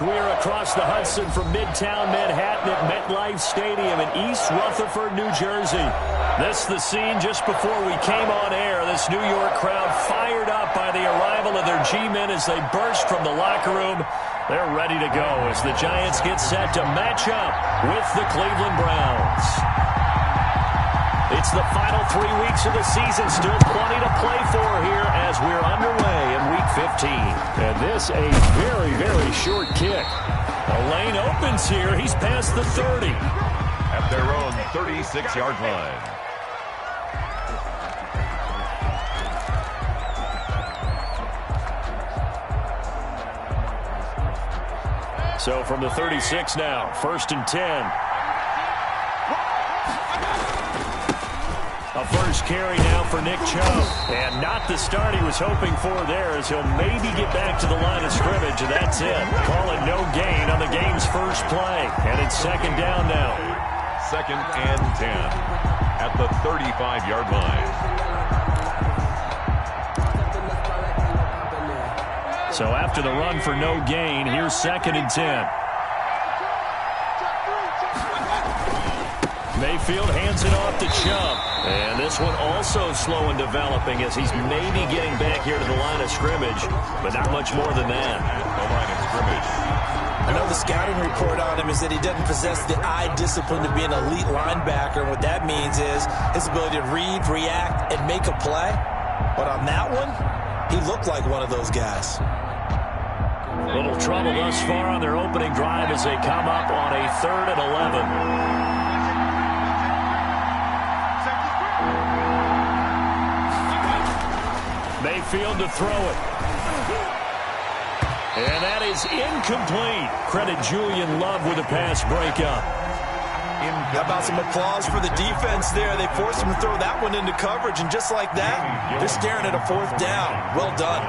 We're across the Hudson from Midtown Manhattan at MetLife Stadium in East Rutherford, New Jersey. This is the scene just before we came on air. This New York crowd fired up by the arrival of their G-men as they burst from the locker room. They're ready to go as the Giants get set to match up with the Cleveland Browns. It's the final 3 weeks of the season. Still plenty to play for here as we're underway in Week 15. And this a very, very short kick. The lane opens here. He's past the 30. At their own 36-yard line. So from the 36 now, 1st and 10. A first carry now for Nick Chubb. And not the start he was hoping for there as he'll maybe get back to the line of scrimmage, and that's it. Call it no gain on the game's first play. And it's 2nd down now. 2nd and 10 at the 35-yard line. So after the run for no gain, here's 2nd and 10. Mayfield hands it off to Chubb. And this one also slow in developing as he's maybe getting back here to the line of scrimmage, but not much more than that. The line of scrimmage. I know the scouting report on him is that he doesn't possess the eye discipline to be an elite linebacker. And what that means is his ability to read, react, and make a play. But on that one, he looked like one of those guys. Little trouble thus far on their opening drive as they come up on a 3rd and 11. Mayfield to throw it. And that is incomplete. Credit Julian Love with a pass breakup. How about some applause for the defense there? They forced him to throw that one into coverage, and just like that, they're staring at a 4th down. Well done.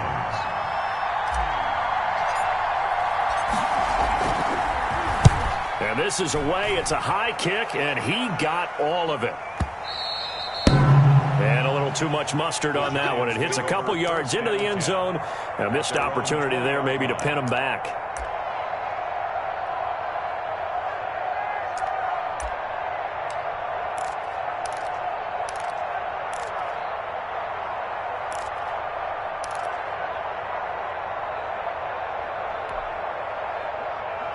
And this is away. It's a high kick, and he got all of it. And a little too much mustard on that one. It hits a couple yards into the end zone. A missed opportunity there maybe to pin him back.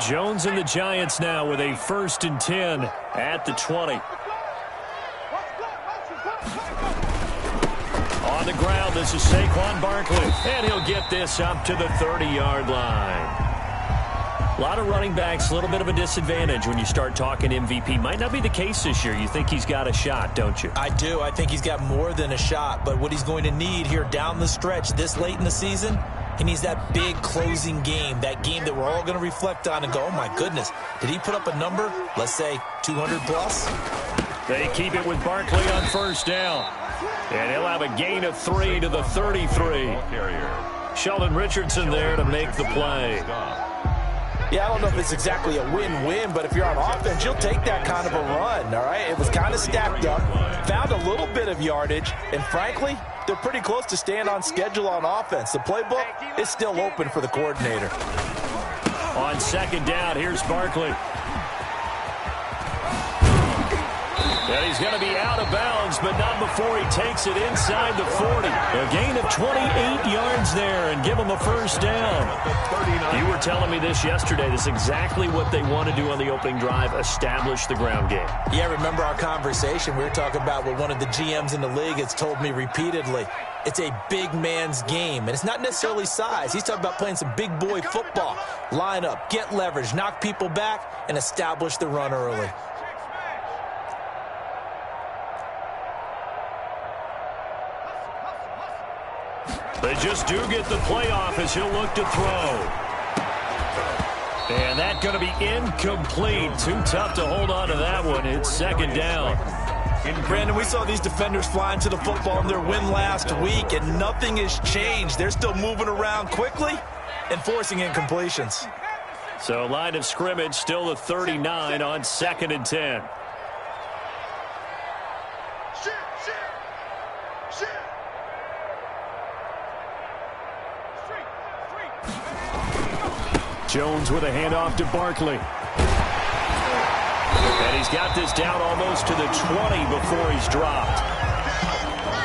Jones and the Giants now with a 1st and 10 at the 20. On the ground, this is Saquon Barkley. And he'll get this up to the 30-yard line. A lot of running backs, a little bit of a disadvantage when you start talking MVP. Might not be the case this year. You think he's got a shot, don't you? I do. I think he's got more than a shot. But what he's going to need here down the stretch this late in the season, he needs that big closing game, that game that we're all going to reflect on and go, oh, my goodness, did he put up a number, let's say 200 plus? They keep it with Barkley on 1st down. And he'll have a gain of 3 to the 33. Sheldon Richardson there to make the play. Yeah, I don't know if it's exactly a win-win, but if you're on offense, you'll take that kind of a run, all right? It was kind of stacked up, found a little bit of yardage, and frankly, they're pretty close to staying on schedule on offense. The playbook is still open for the coordinator. On 2nd down, here's Barkley. And he's going to be out of bounds, but not before he takes it inside the 40. A gain of 28 yards there and give him a 1st down. You were telling me this yesterday. This is exactly what they want to do on the opening drive, establish the ground game. Yeah, remember our conversation. We were talking about what one of the GMs in the league has told me repeatedly. It's a big man's game, and it's not necessarily size. He's talking about playing some big boy football. Line up, get leverage, knock people back, and establish the run early. They just do get the playoff as he'll look to throw. And that's going to be incomplete. Too tough to hold on to that one. It's 2nd down. Brandon, we saw these defenders flying to the football in their win last week, and nothing has changed. They're still moving around quickly and forcing incompletions. So line of scrimmage still the 39 on 2nd and 10. Jones with a handoff to Barkley. And he's got this down almost to the 20 before he's dropped.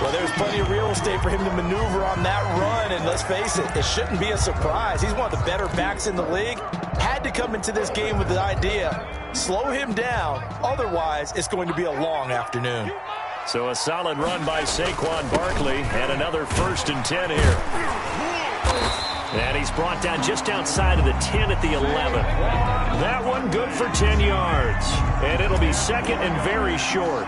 Well, there's plenty of real estate for him to maneuver on that run, and let's face it, it shouldn't be a surprise. He's one of the better backs in the league. Had to come into this game with the idea, slow him down, otherwise it's going to be a long afternoon. So a solid run by Saquon Barkley, and another 1st and 10 here. And he's brought down just outside of the 10 at the 11. That one good for 10 yards. And it'll be 2nd and very short.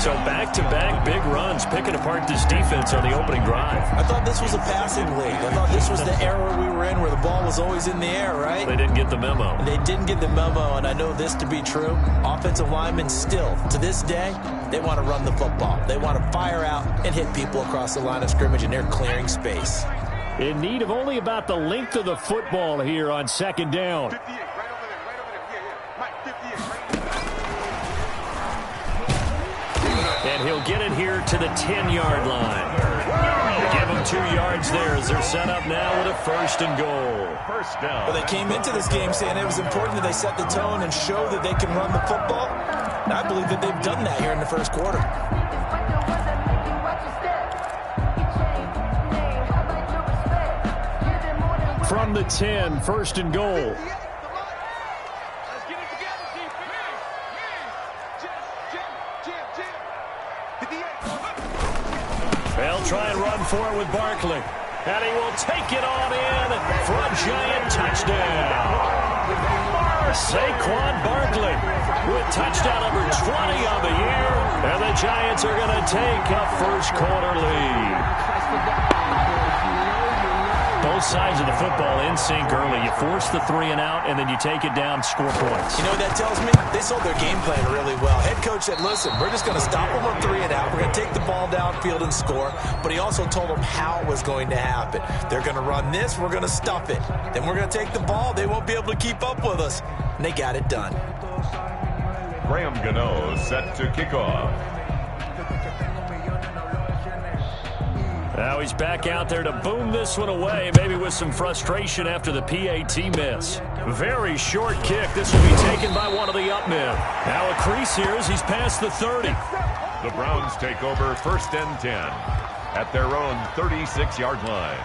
So back-to-back big runs, picking apart this defense on the opening drive. I thought this was a passing league. I thought this was the era we were in where the ball was always in the air, right? They didn't get the memo. They didn't get the memo, and I know this to be true. Offensive linemen still, to this day, they want to run the football. They want to fire out and hit people across the line of scrimmage, and they're clearing space. In need of only about the length of the football here on 2nd down. And he'll get it here to the 10-yard line. Give him 2 yards there as they're set up now with a 1st and goal. First down. Well, they came into this game saying it was important that they set the tone and show that they can run the football. And I believe that they've done that here in the first quarter. From the 10, 1st and goal. They'll try and run for it with Barkley. And he will take it on in for a giant touchdown. Saquon Barkley with touchdown number 20 on the year. And the Giants are going to take a first-quarter lead. Both sides of the football in sync early. You force the 3 and out, and then you take it down, score points. You know what that tells me? They sold their game plan really well. Head coach said, listen, we're just going to stop them on 3 and out. We're going to take the ball downfield and score. But he also told them how it was going to happen. They're going to run this. We're going to stuff it. Then we're going to take the ball. They won't be able to keep up with us. And they got it done. Graham Gano set to kick off. Now he's back out there to boom this one away, maybe with some frustration after the PAT miss. Very short kick. This will be taken by one of the up men. Now a crease here as he's past the 30. The Browns take over 1st and 10 at their own 36-yard line.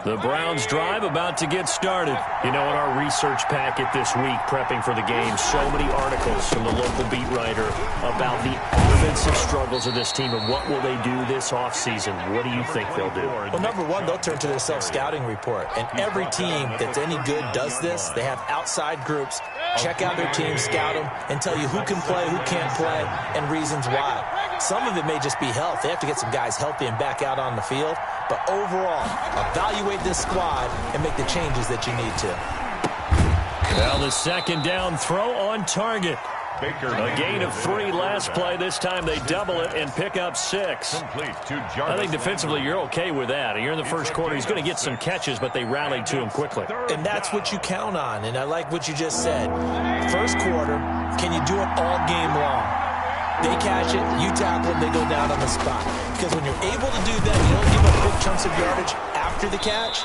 The Browns drive about to get started. You know, in our research packet this week, prepping for the game, so many articles from the local beat writer about the offensive struggles of this team and what will they do this offseason. What do you think they'll do? Well, number one, they'll turn to their self-scouting report. And every team that's any good does this. They have outside groups. Check out their team, scout them, and tell you who can play, who can't play, and reasons why. Some of it may just be health. They have to get some guys healthy and back out on the field. But overall, evaluate this squad and make the changes that you need to. Well, the 2nd down throw on target. A gain of 3 last play. This time they double it and pick up 6. I think defensively you're okay with that. You're in the first quarter. He's going to get some catches, but they rallied to him quickly. And that's what you count on. And I like what you just said. First quarter, can you do it all game long? They catch it, you tackle them, they go down on the spot. Because when you're able to do that, you don't give up big chunks of yardage after the catch.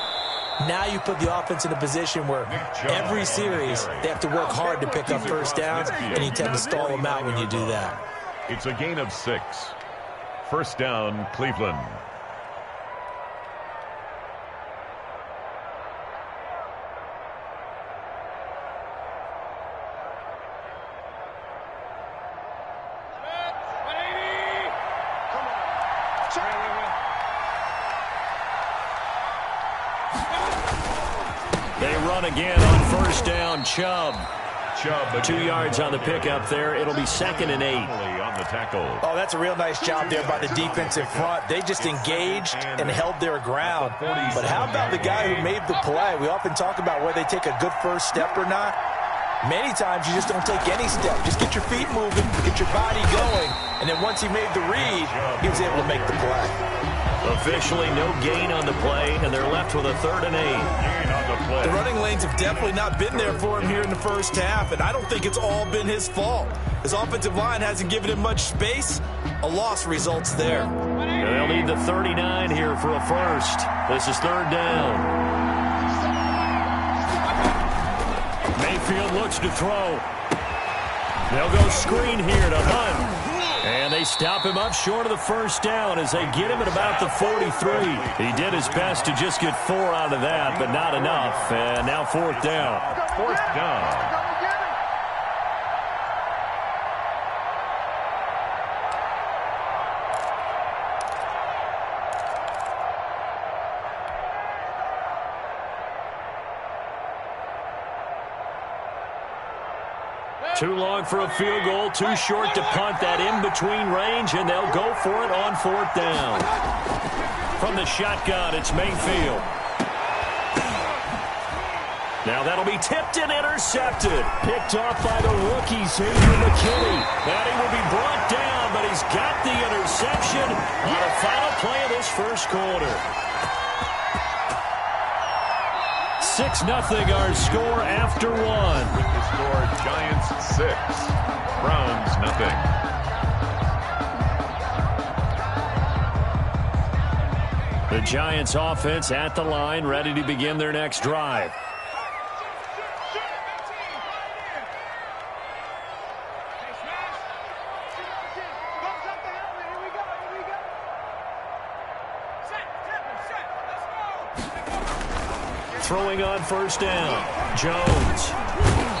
Now you put the offense in a position where every series they have to work hard to pick up first downs, and you tend to stall them out when you do that. It's a gain of 6. First down, Cleveland. They run again on first down. Chubb 2 yards on the pickup there. It'll be 2nd and 8. On the tackle. Oh, that's a real nice job there by the defensive front. They just engaged and held their ground. But how about the guy who made the play? We often talk about whether they take a good first step or not. Many times you just don't take any step. Just get your feet moving, get your body going, and then once he made the read, he was able to make the play. Officially no gain on the play, and they're left with a 3rd and 8. The running lane things have definitely not been there for him here in the first half, and I don't think it's all been his fault. His offensive line hasn't given him much space. A loss results there. They'll need the 39 here for a first. This is third down. Mayfield looks to throw. They'll go screen here to Hunt. And they stop him up short of the first down as they get him at about the 43. He did his best to just get 4 out of that, but not enough. And now fourth down. Fourth down. Too long for a field goal, too short to punt that in-between range, and they'll go for it on fourth down. From the shotgun, it's Mayfield. Now that'll be tipped and intercepted. Picked off by the rookie, Xavier McKinney. And he will be brought down, but he's got the interception on a final play of this first quarter. 6-0 our score after one. With the score, Giants 6, Browns nothing. The Giants offense at the line, ready to begin their next drive. Throwing on first down, Jones.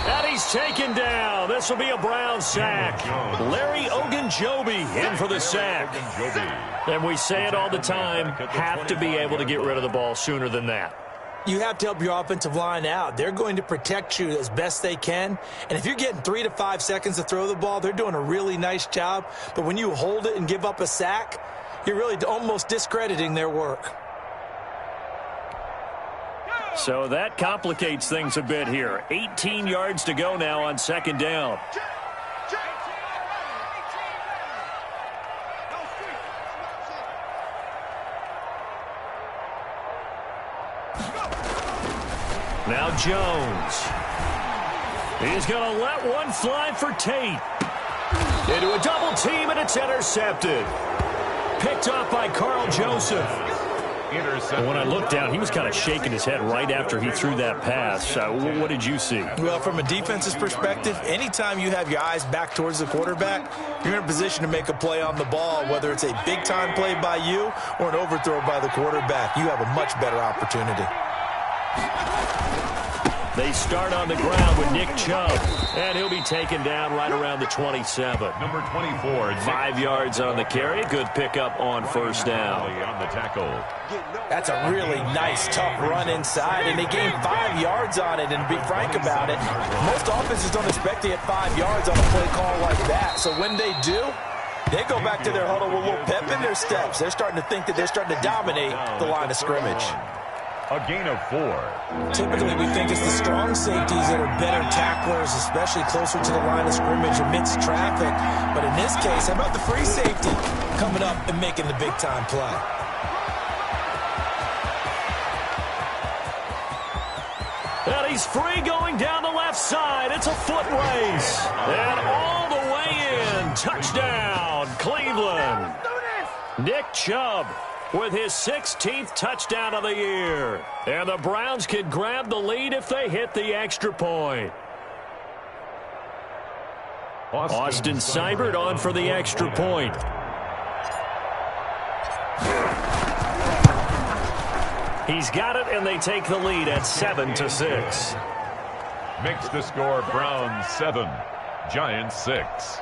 And he's taken down. This will be a Brown sack. Larry Ogunjobi in for the sack. And we say it all the time, have to be able to get rid of the ball sooner than that. You have to help your offensive line out. They're going to protect you as best they can. And if you're getting 3 to 5 seconds to throw the ball, they're doing a really nice job. But when you hold it and give up a sack, you're really almost discrediting their work. So that complicates things a bit here. 18 yards to go now on second down. Now Jones. He's going to let one fly for Tate. Into a double team, and it's intercepted. Picked off by Carl Joseph. When I looked down, he was kind of shaking his head right after he threw that pass. What did you see? Well, from a defense's perspective, anytime you have your eyes back towards the quarterback, you're in a position to make a play on the ball, whether it's a big-time play by you or an overthrow by the quarterback. You have a much better opportunity. They start on the ground with Nick Chubb, and he'll be taken down right around the 27. Number 24. 5 yards on the carry. Good pickup on first down. On the tackle. That's a really nice, tough run inside, and they gained 5 yards on it. And to be frank about it, most offenses don't expect to get 5 yards on a play call like that. So when they do, they go back to their huddle with a little pep in their steps. They're starting to think that they're starting to dominate the line of scrimmage. A gain of 4. Typically, we think it's the strong safeties that are better tacklers, especially closer to the line of scrimmage amidst traffic. But in this case, how about the free safety coming up and making the big-time play? And he's free going down the left side. It's a foot race. And all the way in. Touchdown, Cleveland. Nick Chubb with his 16th touchdown of the year. And the Browns can grab the lead if they hit the extra point. Austin Seibert on for the extra point. He's got it, and they take the lead at 7-6. Makes the score Browns 7, Giants 6.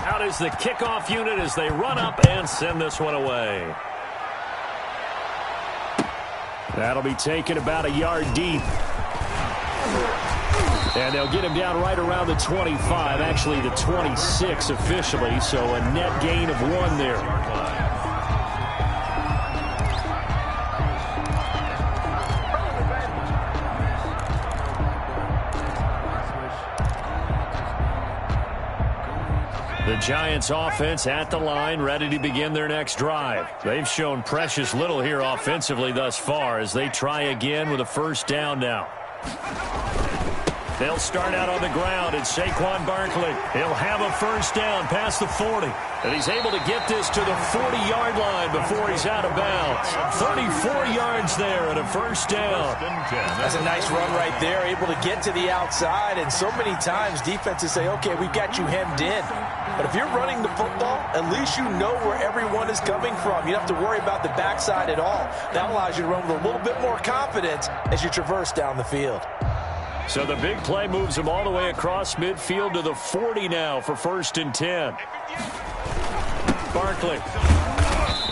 Out is the kickoff unit as they run up and send this one away. That'll be taken about a yard deep. And they'll get him down right around the 25, actually the 26 officially, so a net gain of 1 there. The Giants offense at the line, ready to begin their next drive. They've shown precious little here offensively thus far as they try again with a first down now. They'll start out on the ground, and Saquon Barkley, he'll have a first down past the 40. And he's able to get this to the 40-yard line before he's out of bounds. 34 yards there and a first down. That's a nice run right there, able to get to the outside. And so many times defenses say, okay, we've got you hemmed in. But if you're running the football, at least you know where everyone is coming from. You don't have to worry about the backside at all. That allows you to run with a little bit more confidence as you traverse down the field. So the big play moves him all the way across midfield to the 40 now for 1st and 10. Barkley.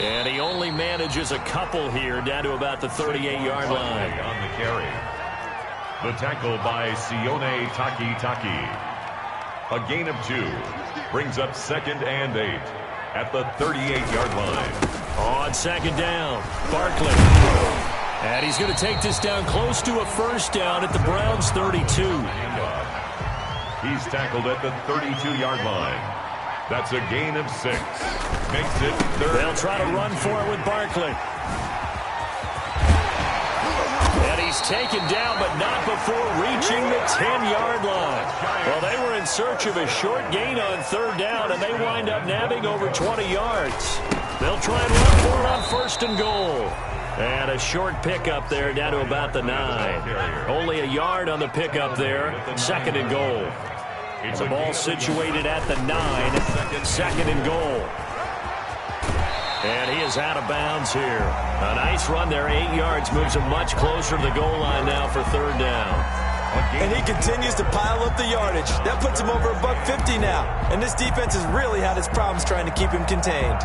And he only manages a couple here down to about the 38-yard line. On the carry. The tackle by Sione Taki. A gain of 2. Brings up 2nd and 8 at the 38-yard line. On 2nd down, Barkley. And he's going to take this down close to a first down at the Browns' 32. He's tackled at the 32-yard line. That's a gain of 6. Makes it 3rd. They'll try to run for it with Barkley. And he's taken down, but not before reaching the 10-yard line. Well, they were in search of a short gain on 3rd down, and they wind up nabbing over 20 yards. They'll try and run for it on 1st and goal. And a short pickup there down to about the 9. Only a yard on the pickup there. 2nd and goal. The ball situated at the 9. 2nd and goal. And he is out of bounds here. A nice run there. 8 yards. Moves him much closer to the goal line now for 3rd down. And he continues to pile up the yardage. That puts him over $150 now. And this defense has really had its problems trying to keep him contained.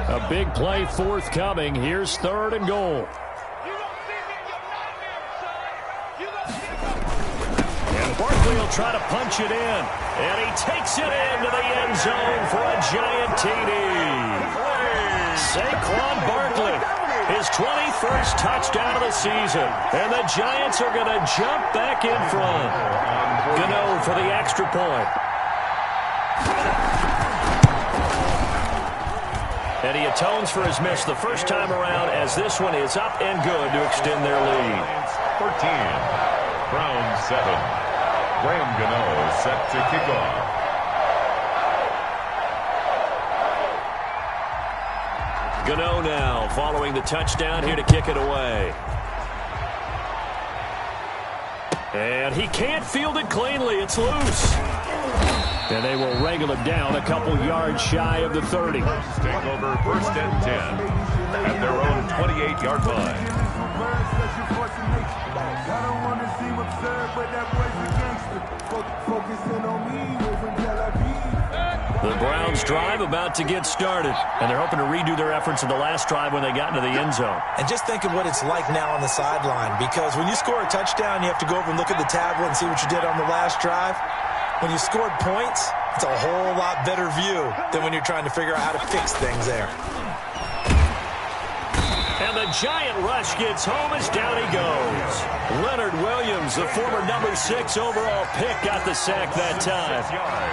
A big play forthcoming. Here's 3rd and goal. And Barkley will try to punch it in. And he takes it into the end zone for a giant TD. Saquon Barkley, his 21st touchdown of the season. And the Giants are going to jump back in front. Gano for the extra point. And he atones for his miss the first time around as this one is up and good to extend their lead. 14. Browns 7. Graham Gano set to kick off. Gano now following the touchdown here to kick it away. And he can't field it cleanly. It's loose. And they will wrangle him down a couple yards shy of the 30. Take over 1st and 10 at their own 28-yard line. The Browns drive about to get started. And they're hoping to redo their efforts in the last drive when they got into the end zone. And just think of what it's like now on the sideline. Because when you score a touchdown, you have to go over and look at the tablet and see what you did on the last drive. When you scored points, it's a whole lot better view than when you're trying to figure out how to fix things there. And the giant rush gets home as down he goes. Leonard Williams, the former number 6 overall pick, got the sack that time.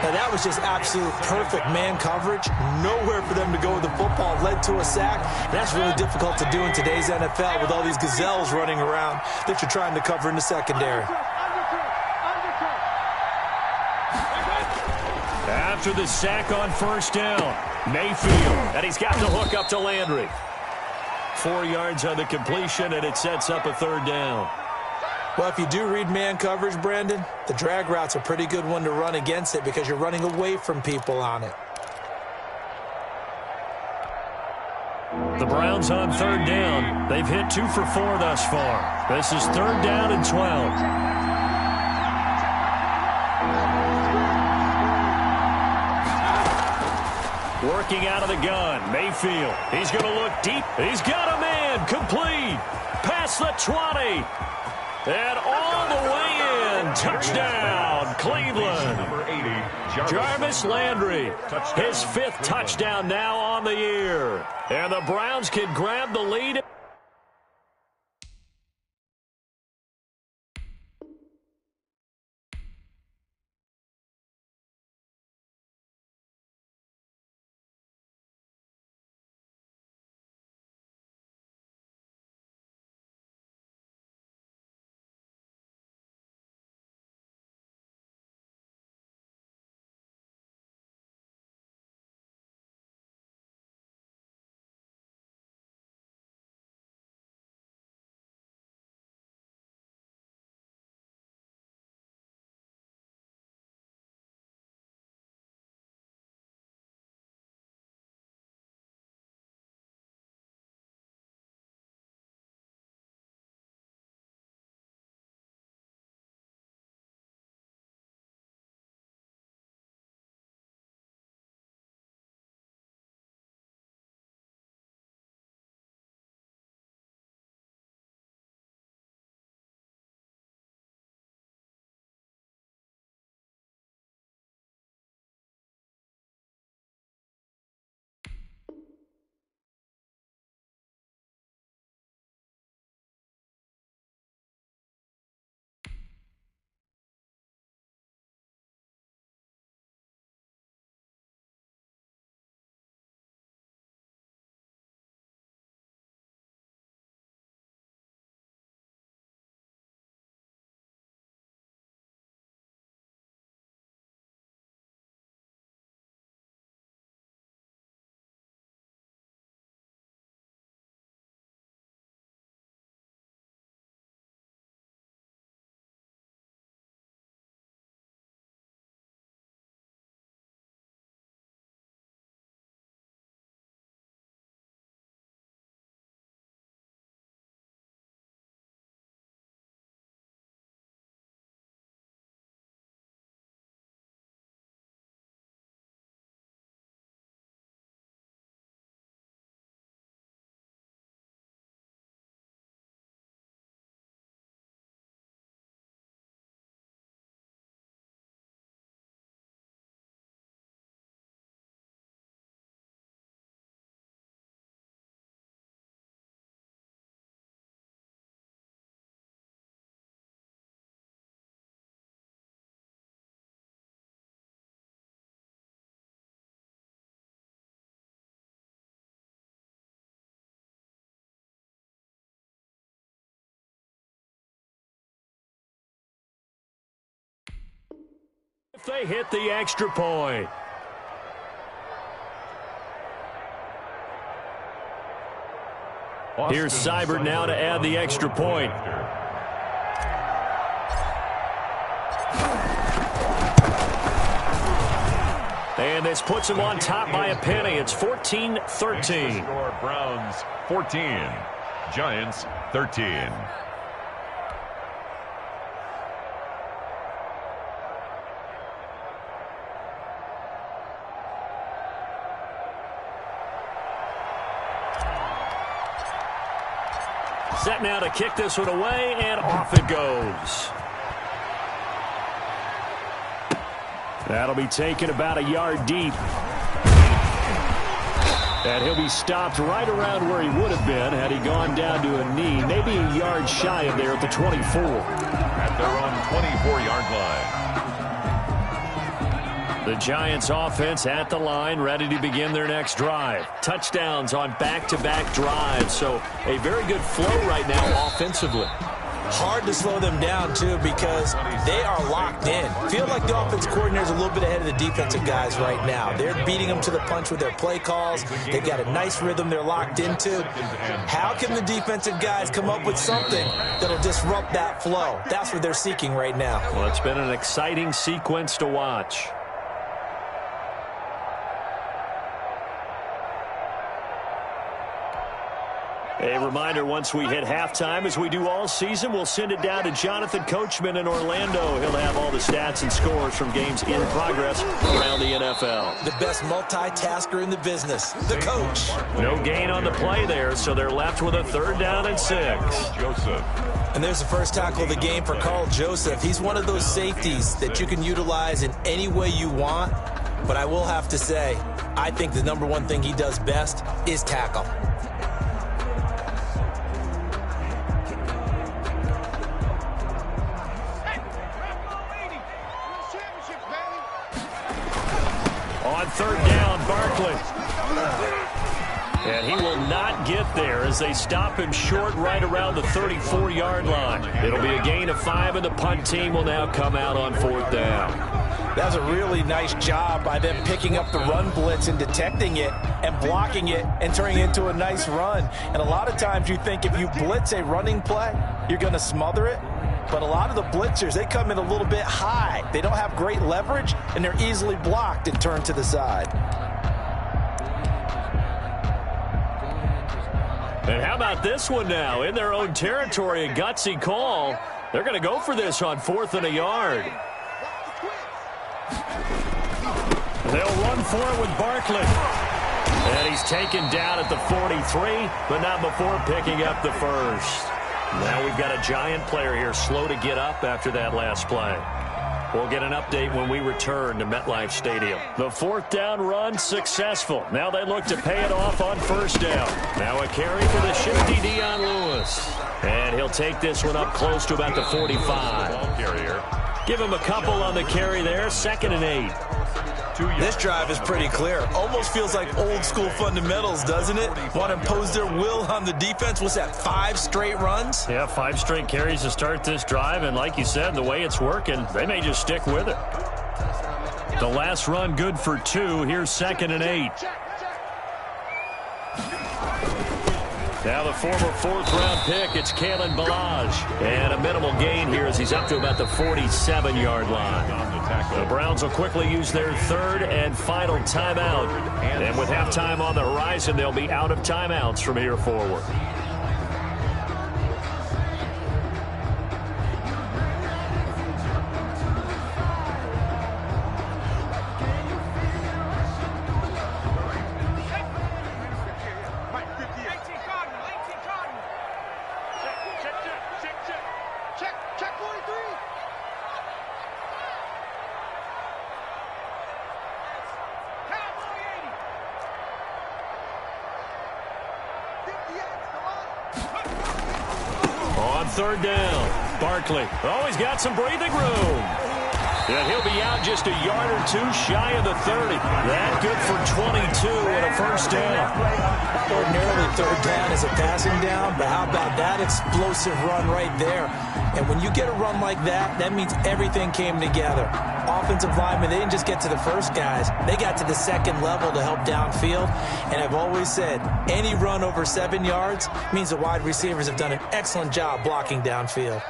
Now that was just absolute perfect man coverage. Nowhere for them to go with the football. Led to a sack. That's really difficult to do in today's NFL with all these gazelles running around that you're trying to cover in the secondary. After the sack on 1st down, Mayfield, and he's got the hook up to Landry. 4 yards on the completion, and it sets up a 3rd down. Well, if you do read man coverage, Brandon, the drag route's a pretty good one to run against it because you're running away from people on it. The Browns on 3rd down. They've hit 2 for 4 thus far. This is 3rd down and 12. Working out of the gun, Mayfield. He's going to look deep. He's got a man. Complete. Past the 20. And all the way in. Touchdown, Cleveland. Number 80, Jarvis Landry. His 5th touchdown now on the year. And the Browns can grab the lead. They hit the extra point. Here's Seibert now to add the extra point. And this puts him on top by a penny. It's 14-13. Score Browns 14, Giants 13. Set now to kick this one away, and off it goes. That'll be taken about a yard deep. And he'll be stopped right around where he would have been had he gone down to a knee, maybe a yard shy of there at the 24. At their own 24-yard line. The Giants offense at the line, ready to begin their next drive. Touchdowns on back-to-back drives, so a very good flow right now offensively. Hard to slow them down, too, because they are locked in. Feel like the offense coordinator is a little bit ahead of the defensive guys right now. They're beating them to the punch with their play calls. They've got a nice rhythm they're locked into. How can the defensive guys come up with something that'll disrupt that flow? That's what they're seeking right now. Well, it's been an exciting sequence to watch. A reminder, once we hit halftime, as we do all season, we'll send it down to Jonathan Coachman in Orlando. He'll have all the stats and scores from games in progress around the NFL. The best multitasker in the business, the coach. No gain on the play there, so they're left with a 3rd down and 6. Joseph. And there's the first tackle of the game for Carl Joseph. He's one of those safeties that you can utilize in any way you want. But I will have to say, I think the number one thing he does best is tackle. On 3rd down, Barkley. And he will not get there as they stop him short right around the 34-yard line. It'll be a gain of 5, and the punt team will now come out on 4th down. That was a really nice job by them picking up the run blitz and detecting it and blocking it and turning it into a nice run. And a lot of times you think if you blitz a running play, you're going to smother it. But a lot of the blitzers, they come in a little bit high. They don't have great leverage, and they're easily blocked and turned to the side. And how about this one now? In their own territory, a gutsy call. They're going to go for this on 4th and a yard. They'll run for it with Barkley. And he's taken down at the 43, but not before picking up the first. Now we've got a Giant player here slow to get up after that last play. We'll get an update when we return to MetLife Stadium. The 4th down run successful. Now they look to pay it off on 1st down. Now a carry for the shifty Dion Lewis. And he'll take this one up close to about the 45. Give him a couple on the carry there. 2nd and 8. This drive is pretty clear. Almost feels like old school fundamentals, doesn't it? Want to impose their will on the defense. What's that, 5 straight runs? Yeah, 5 straight carries to start this drive. And like you said, the way it's working, they may just stick with it. The last run good for 2. Here's 2nd and 8. Now the former 4th-round pick, it's Kalen Ballage. And a minimal gain here as he's up to about the 47-yard line. The Browns will quickly use their 3rd and final timeout. And with halftime on the horizon, they'll be out of timeouts from here forward. On 3rd down, Barkley. Oh, he's got some breathing room. And he'll be out just a yard or two shy of the 30. That good for 22 and a first down. Ordinarily, third down is a passing down, but how about that explosive run right there? And when you get a run like that, that means everything came together. Offensive linemen, they didn't just get to the first guys. They got to the second level to help downfield. And I've always said, any run over 7 yards means the wide receivers have done an excellent job blocking downfield.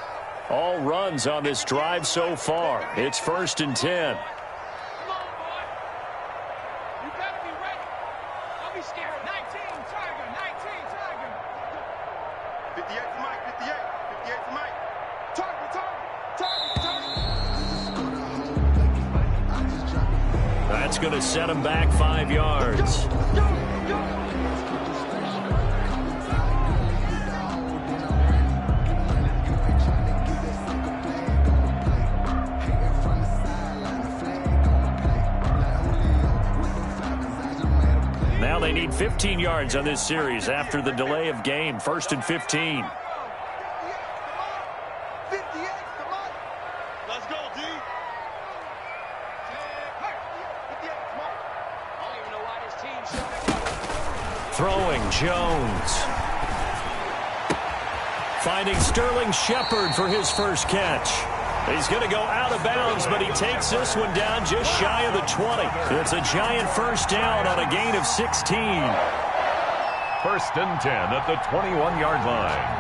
All runs on this drive so far. It's 1st and 10. That's going to set him back 5 yards. Now they need 15 yards on this series after the delay of game. 1st and 15. Throwing Jones. Finding Sterling Shepard for his first catch. He's going to go out of bounds, but he takes this one down just shy of the 20. It's a giant first down on a gain of 16. 1st and 10 at the 21-yard line.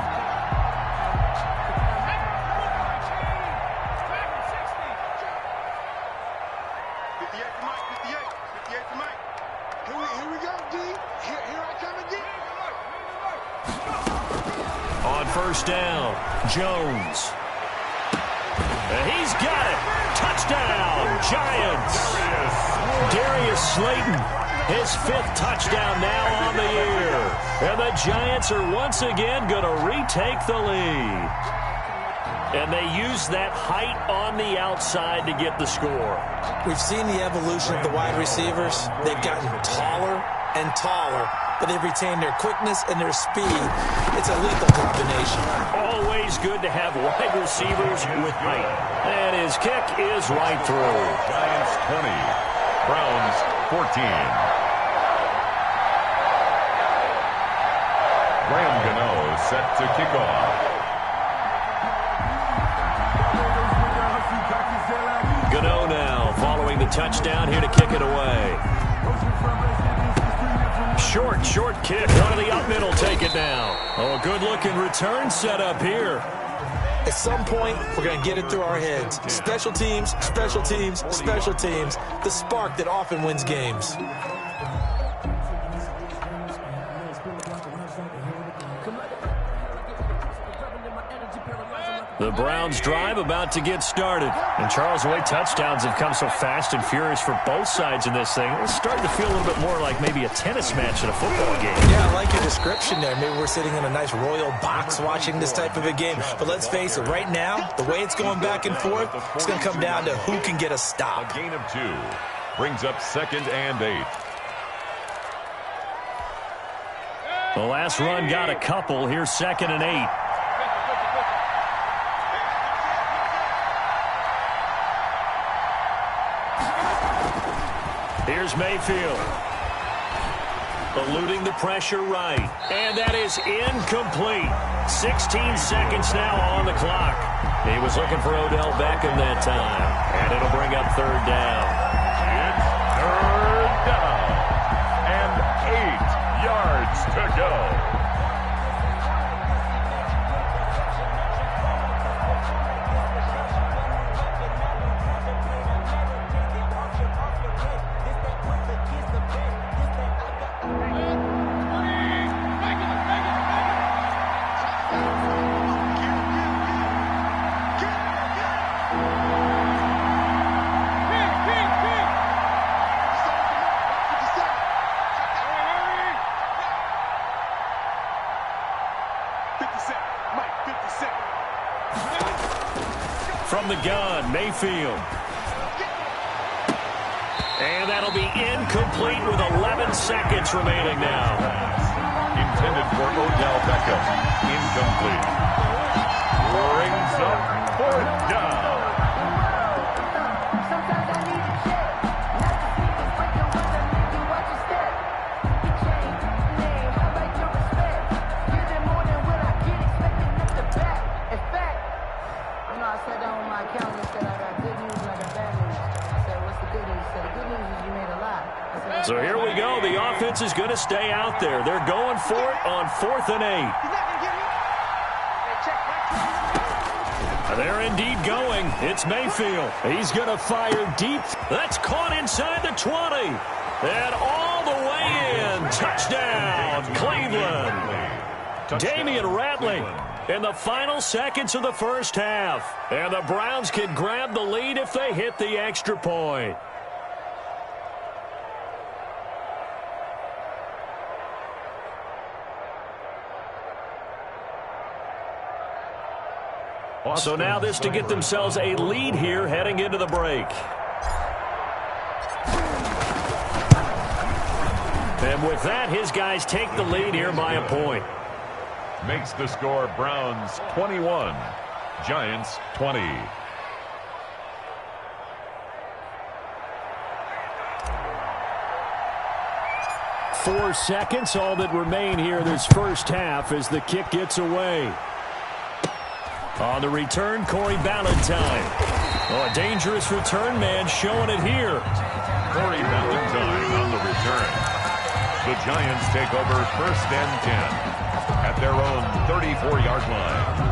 On first down, Jones. He's got it. Touchdown, Giants. Darius Slayton, his 5th touchdown now on the year. And the Giants are once again going to retake the lead. And they use that height on the outside to get the score. We've seen the evolution of the wide receivers. They've gotten taller and taller, but they've retained their quickness and their speed. It's a lethal combination. Always good to have wide receivers with height. And his kick is right through. Giants 20, Browns 14. Graham Gano set to kick off. Gano now following the touchdown here to kick it away. Short kick. One of the up middle take it now. Oh, good-looking return set up here. At some point, we're going to get it through our heads. Special teams, special teams, special teams. The spark that often wins games. The Browns drive about to get started. And Charles, the way touchdowns have come so fast and furious for both sides in this thing, it's starting to feel a little bit more like maybe a tennis match at a football game. Yeah, I like your description there. Maybe we're sitting in a nice royal box watching this type of a game. But let's face it, right now, the way it's going back and forth, it's going to come down to who can get a stop. A gain of 2 brings up 2nd and 8. The last run got a couple. Here's 2nd and 8. Here's Mayfield. Eluding the pressure right. And that is incomplete. 16 seconds now on the clock. He was looking for Odell Beckham that time. And it'll bring up 3rd down. It's 3rd down. And 8 yards to go. From the gun, Mayfield. And that'll be incomplete with 11 seconds remaining now. Intended for Odell Beckham. Incomplete. Brings up 4th down. the offense is going to stay out there. They're going for it on 4th and 8. They're indeed going. It's Mayfield. He's going to fire deep. That's caught inside the 20. And all the way in. Touchdown, Cleveland. Damian Ratley in the final seconds of the first half. And the Browns can grab the lead if they hit the extra point. So now this to get themselves a lead here heading into the break. And with that, his guys take the lead here by a point. Makes the score Browns 21, Giants 20. Four seconds, all that remain here this first half as the kick gets away. On the return, Corey Ballantyne. Oh, a dangerous return man showing it here. Corey Ballantyne on the return. The Giants take over 1st and 10 at their own 34-yard line.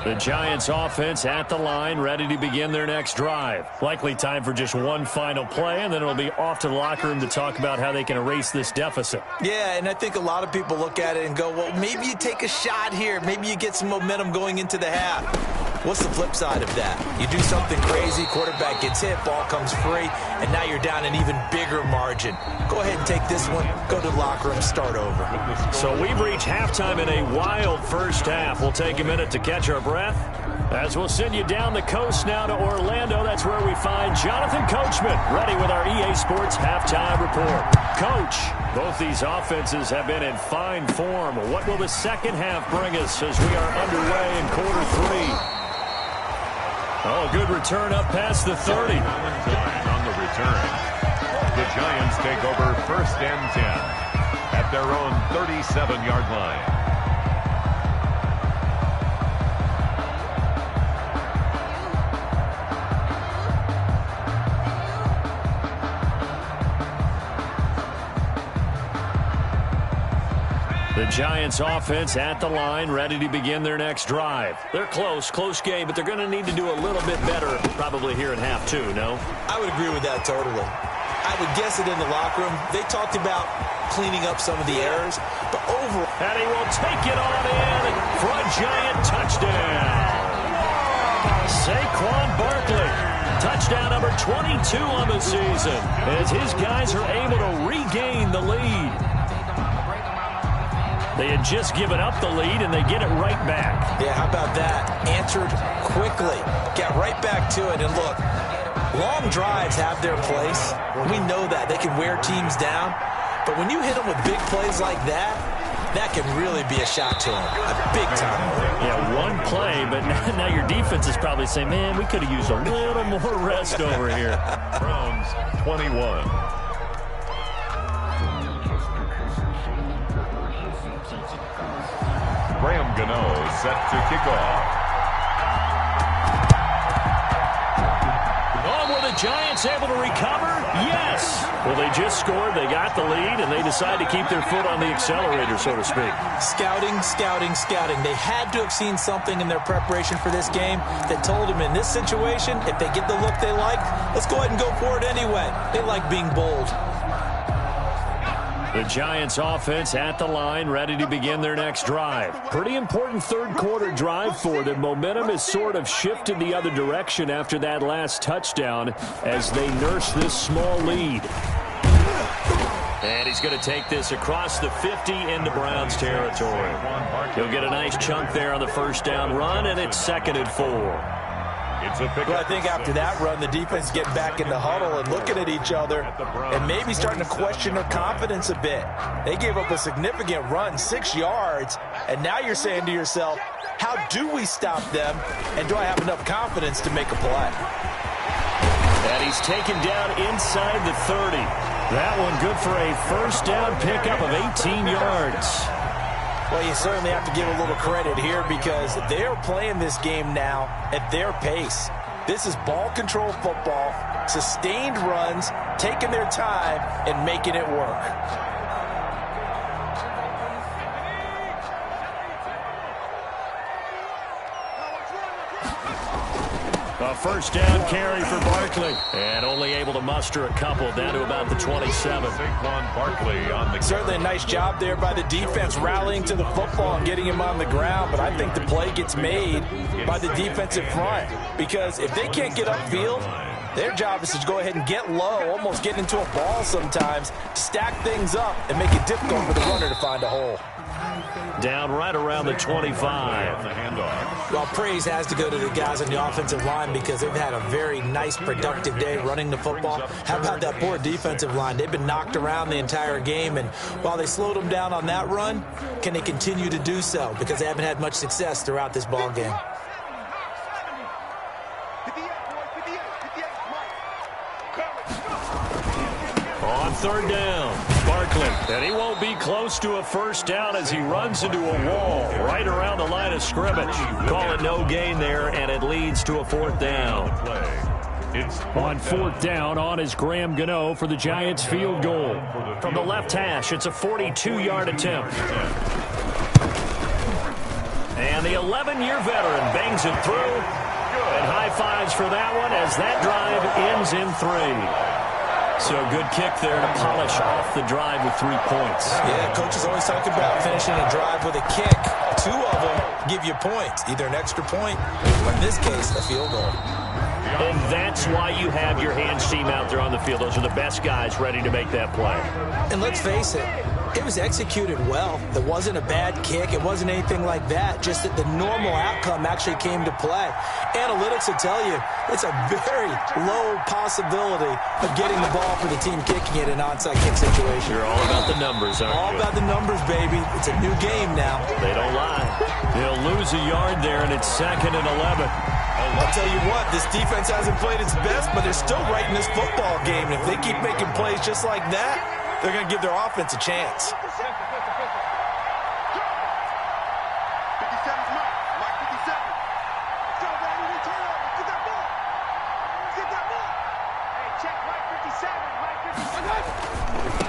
The Giants offense at the line, ready to begin their next drive. Likely time for just one final play, and then it'll be off to the locker room to talk about how they can erase this deficit. Yeah, and I think a lot of people look at it and go, well, maybe you take a shot here. Maybe you get some momentum going into the half. What's the flip side of that? You do something crazy, quarterback gets hit, ball comes free, and now you're down an even bigger margin. Go ahead and take this one, go to the locker room, start over. So we've reached halftime in a wild first half. We'll take a minute to catch our breath as we'll send you down the coast now to Orlando. That's where we find Jonathan Coachman, ready with our EA Sports halftime report. Coach, both these offenses have been in fine form. What will the second half bring us as we are underway in quarter 3? Oh, good return up past the 30. On the return. The Giants take over 1st and 10 at their own 37-yard line. The Giants offense at the line, ready to begin their next drive. They're close game, but they're going to need to do a little bit better probably here in half 2, no? I would agree with that totally. I would guess it in the locker room. They talked about cleaning up some of the errors, but overall. And he will take it on in for a Giant touchdown. Saquon Barkley, touchdown number 22 on the season, as his guys are able to regain the lead. They had just given up the lead, and they get it right back. Yeah, how about that? Answered quickly. Got right back to it. And look, long drives have their place. We know that. They can wear teams down. But when you hit them with big plays like that, that can really be a shot to them. A big time. Yeah, one play, but now your defense is probably saying, man, we could have used a little more rest over here. Browns 21. Graham Gano set to kick off. Oh, were the Giants able to recover? Yes. Well, they just scored, they got the lead, and they decide to keep their foot on the accelerator, so to speak. Scouting. They had to have seen something in their preparation for this game that told them in this situation, if they get the look they like, let's go ahead and go for it anyway. They like being bold. The Giants offense at the line, ready to begin their next drive. Pretty important third quarter drive for them. Momentum has sort of shifted the other direction after that last touchdown as they nurse this small lead. And he's going to take this across the 50 into Browns territory. He'll get a nice chunk there on the first down run, and it's 2nd and 4. Well, I think after that run, the defense getting back in the huddle and looking at each other and maybe starting to question their confidence a bit. They gave up a significant run, 6 yards, and now you're saying to yourself, how do we stop them, and do I have enough confidence to make a play? And he's taken down inside the 30. That one good for a first down pickup of 18 yards. Well, you certainly have to give a little credit here because they're playing this game now at their pace. This is ball control football, sustained runs, taking their time, and making it work. A first down carry for Barkley. And only able to muster a couple down to about the 27. Saquon Barkley on the Certainly a nice job there by the defense rallying to the football and getting him on the ground. But I think the play gets made by the defensive front. Because if they can't get upfield, their job is to go ahead and get low, almost get into a ball sometimes, stack things up, and make it difficult for the runner to find a hole. Down right around the 25. on the handoff. Well, praise has to go to the guys on the offensive line because they've had a very nice, productive day running the football. How about that poor defensive line? They've been knocked around the entire game, and while they slowed them down on that run, can they continue to do so? Because they haven't had much success throughout this ball game. On third down, Barkley. And he won't be close to a first down as he runs into a wall right around the line of scrimmage. Call it no gain there, and it leads to a fourth down. On fourth down, on is Graham Gano for the Giants field goal. From the left hash, it's a 42-yard attempt. And the 11-year veteran bangs it through. And high fives for that one as that drive ends in 3. So a good kick there to polish off the drive with 3 points. Yeah, coaches always talk about finishing a drive with a kick. 2 of them give you points, either an extra point or in this case, a field goal. And that's why you have your hands team out there on the field. Those are the best guys ready to make that play. And let's face it, it was executed well. It wasn't a bad kick. It wasn't anything like that. Just that the normal outcome actually came to play. Analytics will tell you it's a very low possibility of getting the ball for the team kicking it in an onside kick situation. You're all about the numbers, aren't you? All about the numbers, baby. It's a new game now. They don't lie. They'll lose a yard there, and it's 2nd and 11. I'll tell you what, this defense hasn't played its best, but they're still right in this football game. And if they keep making plays just like that, they're going to give their offense a chance.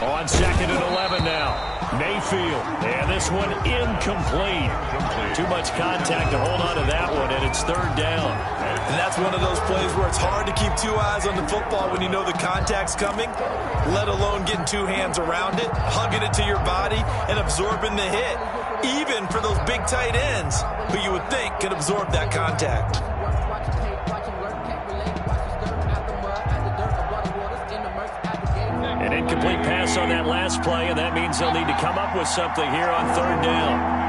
On 2nd and 11 now. Mayfield. And this one incomplete. Too much contact to hold on to that one, and it's 3rd down. And that's one of those plays where it's hard to keep 2 eyes on the football when you know the contact's coming, let alone getting 2 hands around it, hugging it to your body, and absorbing the hit, even for those big tight ends who you would think could absorb that contact. An incomplete pass on that last play, and that means they'll need to come up with something here on 3rd down.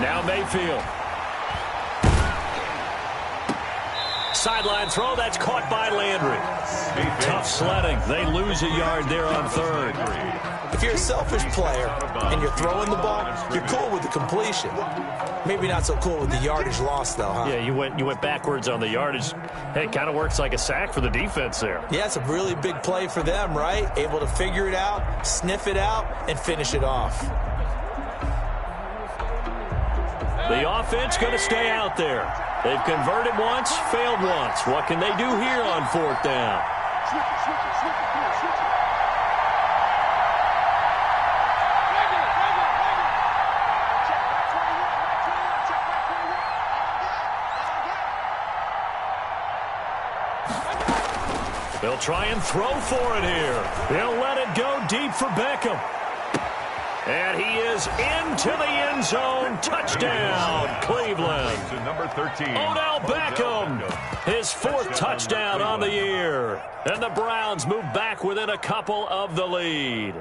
Now Mayfield. Sideline throw, that's caught by Landry. Tough sledding. They lose a yard there on 3rd. If you're a selfish player and you're throwing the ball, you're cool with the completion. Maybe not so cool with the yardage loss, though, huh? Yeah, you went backwards on the yardage. Hey, it kind of works like a sack for the defense there. Yeah, it's a really big play for them, right? Able to figure it out, sniff it out, and finish it off. The offense going to stay out there. They've converted once, failed once. What can they do here on 4th down? They'll try and throw for it here. They'll let it go deep for Beckham. And he is into the end zone. Touchdown, Cleveland. To number 13. Odell Beckham, his 4th touchdown on the year. And the Browns move back within a couple of the lead.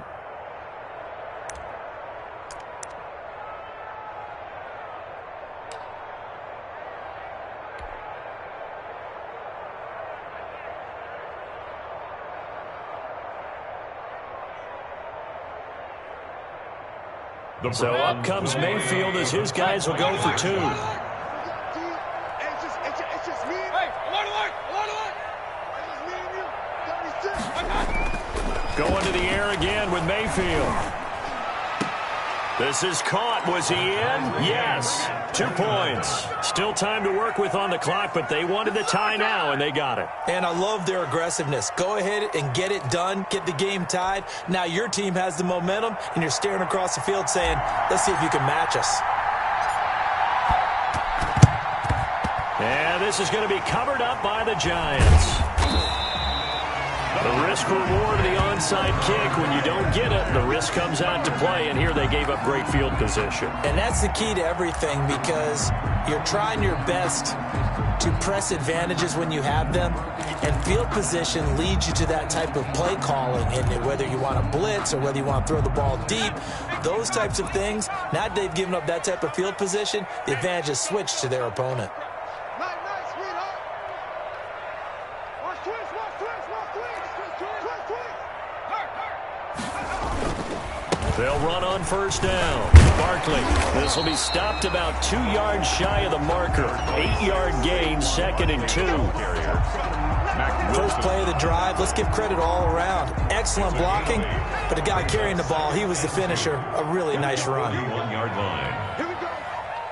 So up comes Mayfield as his guys will go for 2. Going to the air again with Mayfield. This is caught. Was he in? Yes. 2 points. Still time to work with on the clock, but they wanted the tie now, and they got it. And I love their aggressiveness. Go ahead and get it done. Get the game tied. Now your team has the momentum, and you're staring across the field saying, let's see if you can match us. And this is going to be covered up by the Giants. The risk reward of the onside kick. When you don't get it, the risk comes out to play, and here they gave up great field position. And that's the key to everything, because you're trying your best to press advantages when you have them, and field position leads you to that type of play calling. And whether you want to blitz or whether you want to throw the ball deep, those types of things, now they've given up that type of field position, the advantage is switched to their opponent. They'll run on first down. Barkley. This will be stopped about 2 yards shy of the marker. 8-yard gain, 2nd and 2. First play of the drive. Let's give credit all around. Excellent blocking, but the guy carrying the ball, he was the finisher. A really nice run. 1-yard line. Here we go.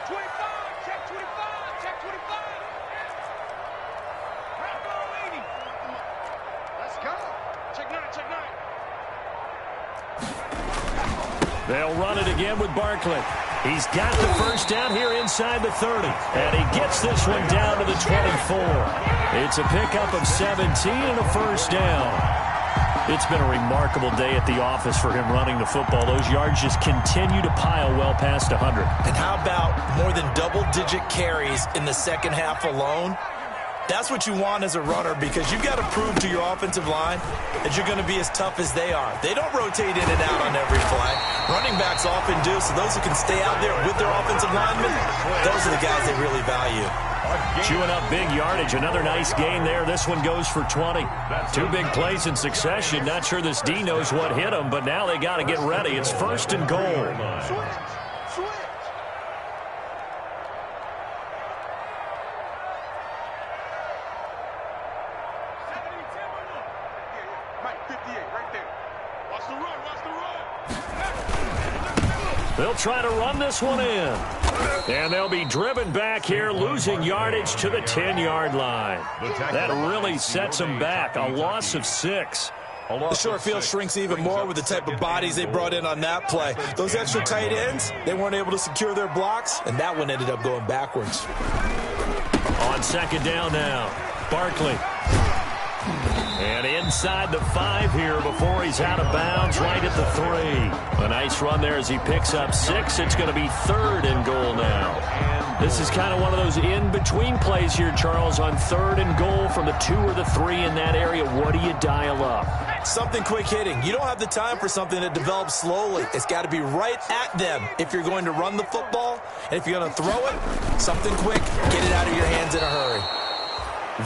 25. Check 25. Check 25. Let's go. Check 9. Check 9. They'll run it again with Barkley. He's got the first down here inside the 30. And he gets this one down to the 24. It's a pickup of 17 and a first down. It's been a remarkable day at the office for him running the football. Those yards just continue to pile well past 100. And how about more than double-digit carries in the second half alone? That's what you want as a runner, because you've got to prove to your offensive line that you're going to be as tough as they are. They don't rotate in and out on every play. Running backs often do, so those who can stay out there with their offensive linemen, those are the guys they really value. Chewing up big yardage. Another nice gain there. This one goes for 20. 2 big plays in succession. Not sure this D knows what hit him, but now they got to get ready. It's 1st and goal. They'll try to run this one in. And they'll be driven back here, losing yardage to the 10-yard line. That really sets them back. A loss of 6. The short field shrinks even more with the type of bodies they brought in on that play. Those extra tight ends, they weren't able to secure their blocks, and that one ended up going backwards. On 2nd down now, Barkley. And inside the 5 here before he's out of bounds, right at the 3. A nice run there as he picks up 6. It's going to be 3rd and goal now. This is kind of one of those in-between plays here, Charles, on 3rd and goal from the 2 or the 3 in that area. What do you dial up? Something quick hitting. You don't have the time for something that develops slowly. It's got to be right at them if you're going to run the football. And if you're going to throw it, something quick, get it out of your hands in a hurry.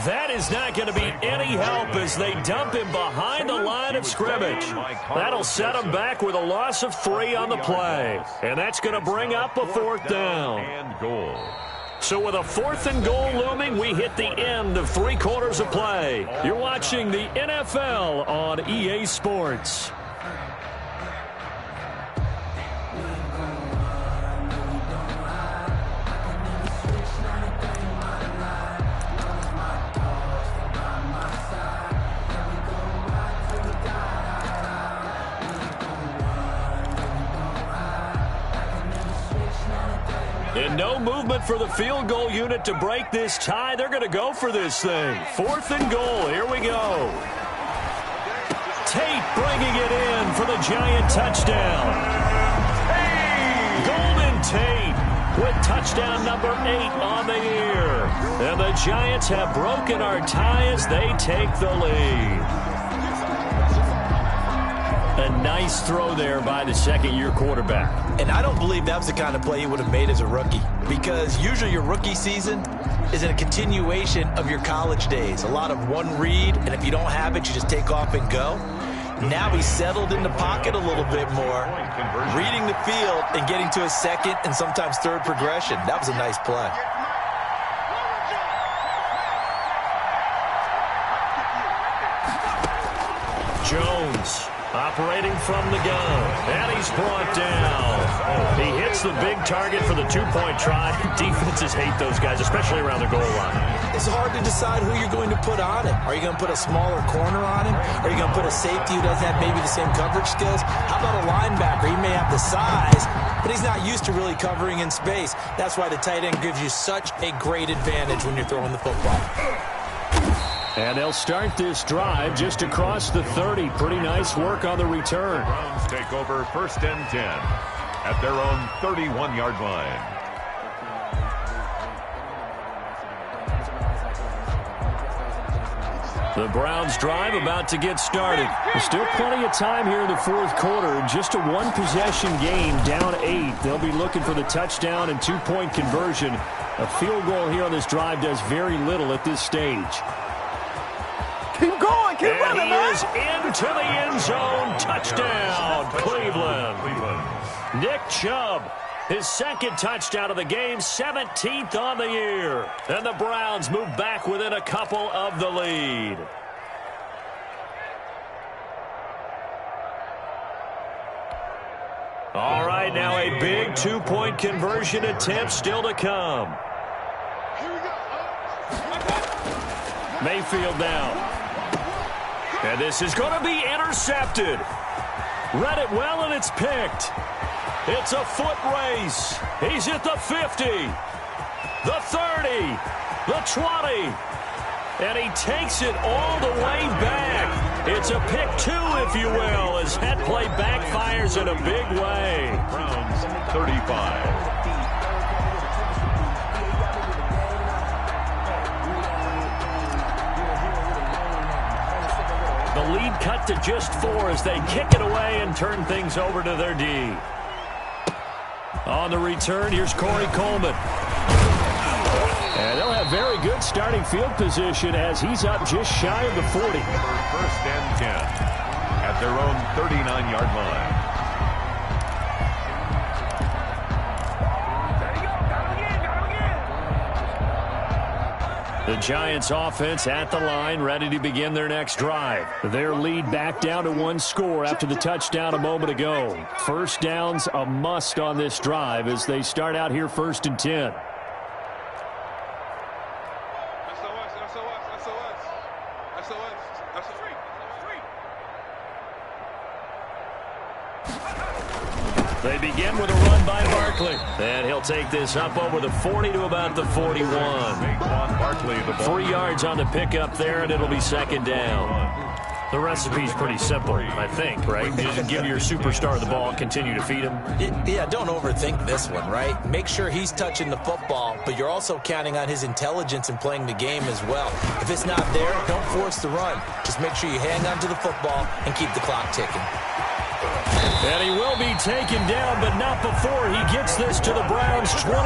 That is not going to be any help as they dump him behind the line of scrimmage. That'll set him back with a loss of 3 on the play. And that's going to bring up a 4th down. So with a 4th and goal looming, we hit the end of 3 quarters of play. You're watching the NFL on EA Sports. And no movement for the field goal unit to break this tie. They're going to go for this thing. 4th and goal. Here we go. Tate bringing it in for the Giant touchdown. Golden Tate with touchdown number 8 on the year. And the Giants have broken our tie as they take the lead. A nice throw there by the second-year quarterback. And I don't believe that was the kind of play he would have made as a rookie, because usually your rookie season is a continuation of your college days. A lot of one read, and if you don't have it, you just take off and go. Now he's settled in the pocket a little bit more, reading the field and getting to a second and sometimes third progression. That was a nice play. Jones operating from the gun. And he's brought down. He hits the big target for the two-point try. Defenses hate those guys, especially around the goal line. It's hard to decide who you're going to put on him. Are you going to put a smaller corner on him? Are you going to put a safety who doesn't have maybe the same coverage skills? How about a linebacker? He may have the size, but he's not used to really covering in space. That's why the tight end gives you such a great advantage when you're throwing the football. And they'll start this drive just across the 30. Pretty nice work on the return. Browns take over 1st and 10 at their own 31-yard line. The Browns drive about to get started. There's still plenty of time here in the fourth quarter. Just a one-possession game, down 8. They'll be looking for the touchdown and two-point conversion. A field goal here on this drive does very little at this stage. Keep going, keep running, he man. is into the end zone. Touchdown, Cleveland. Nick Chubb, his second touchdown of the game, 17th on the year. And the Browns move back within a couple of the lead. All right, now a big two-point conversion attempt still to come. Mayfield now. And this is going to be intercepted. Read it well, and it's picked. It's a foot race. He's at the 50, the 30, the 20. And he takes it all the way back. It's a pick 2, if you will, as that play backfires in a big way. Browns 35. The lead cut to just 4 as they kick it away and turn things over to their D. On the return, here's Corey Coleman. And they'll have very good starting field position as he's up just shy of the 40. 1st and 10 at their own 39-yard line. The Giants offense at the line, ready to begin their next drive. Their lead back down to 1 score after the touchdown a moment ago. First down's a must on this drive as they start out here 1st and 10. They begin with a run by Barkley. And he'll take this up over the 40 to about the 41. Barkley, the ball. 3 yards on the pickup there, and it'll be 2nd down. The recipe's pretty simple, I think, right? You just give your superstar the ball, continue to feed him. Yeah, don't overthink this one, right? Make sure he's touching the football, but you're also counting on his intelligence in playing the game as well. If it's not there, don't force the run. Just make sure you hang on to the football and keep the clock ticking. And he will be taken down, but not before he gets this to the Browns' 24.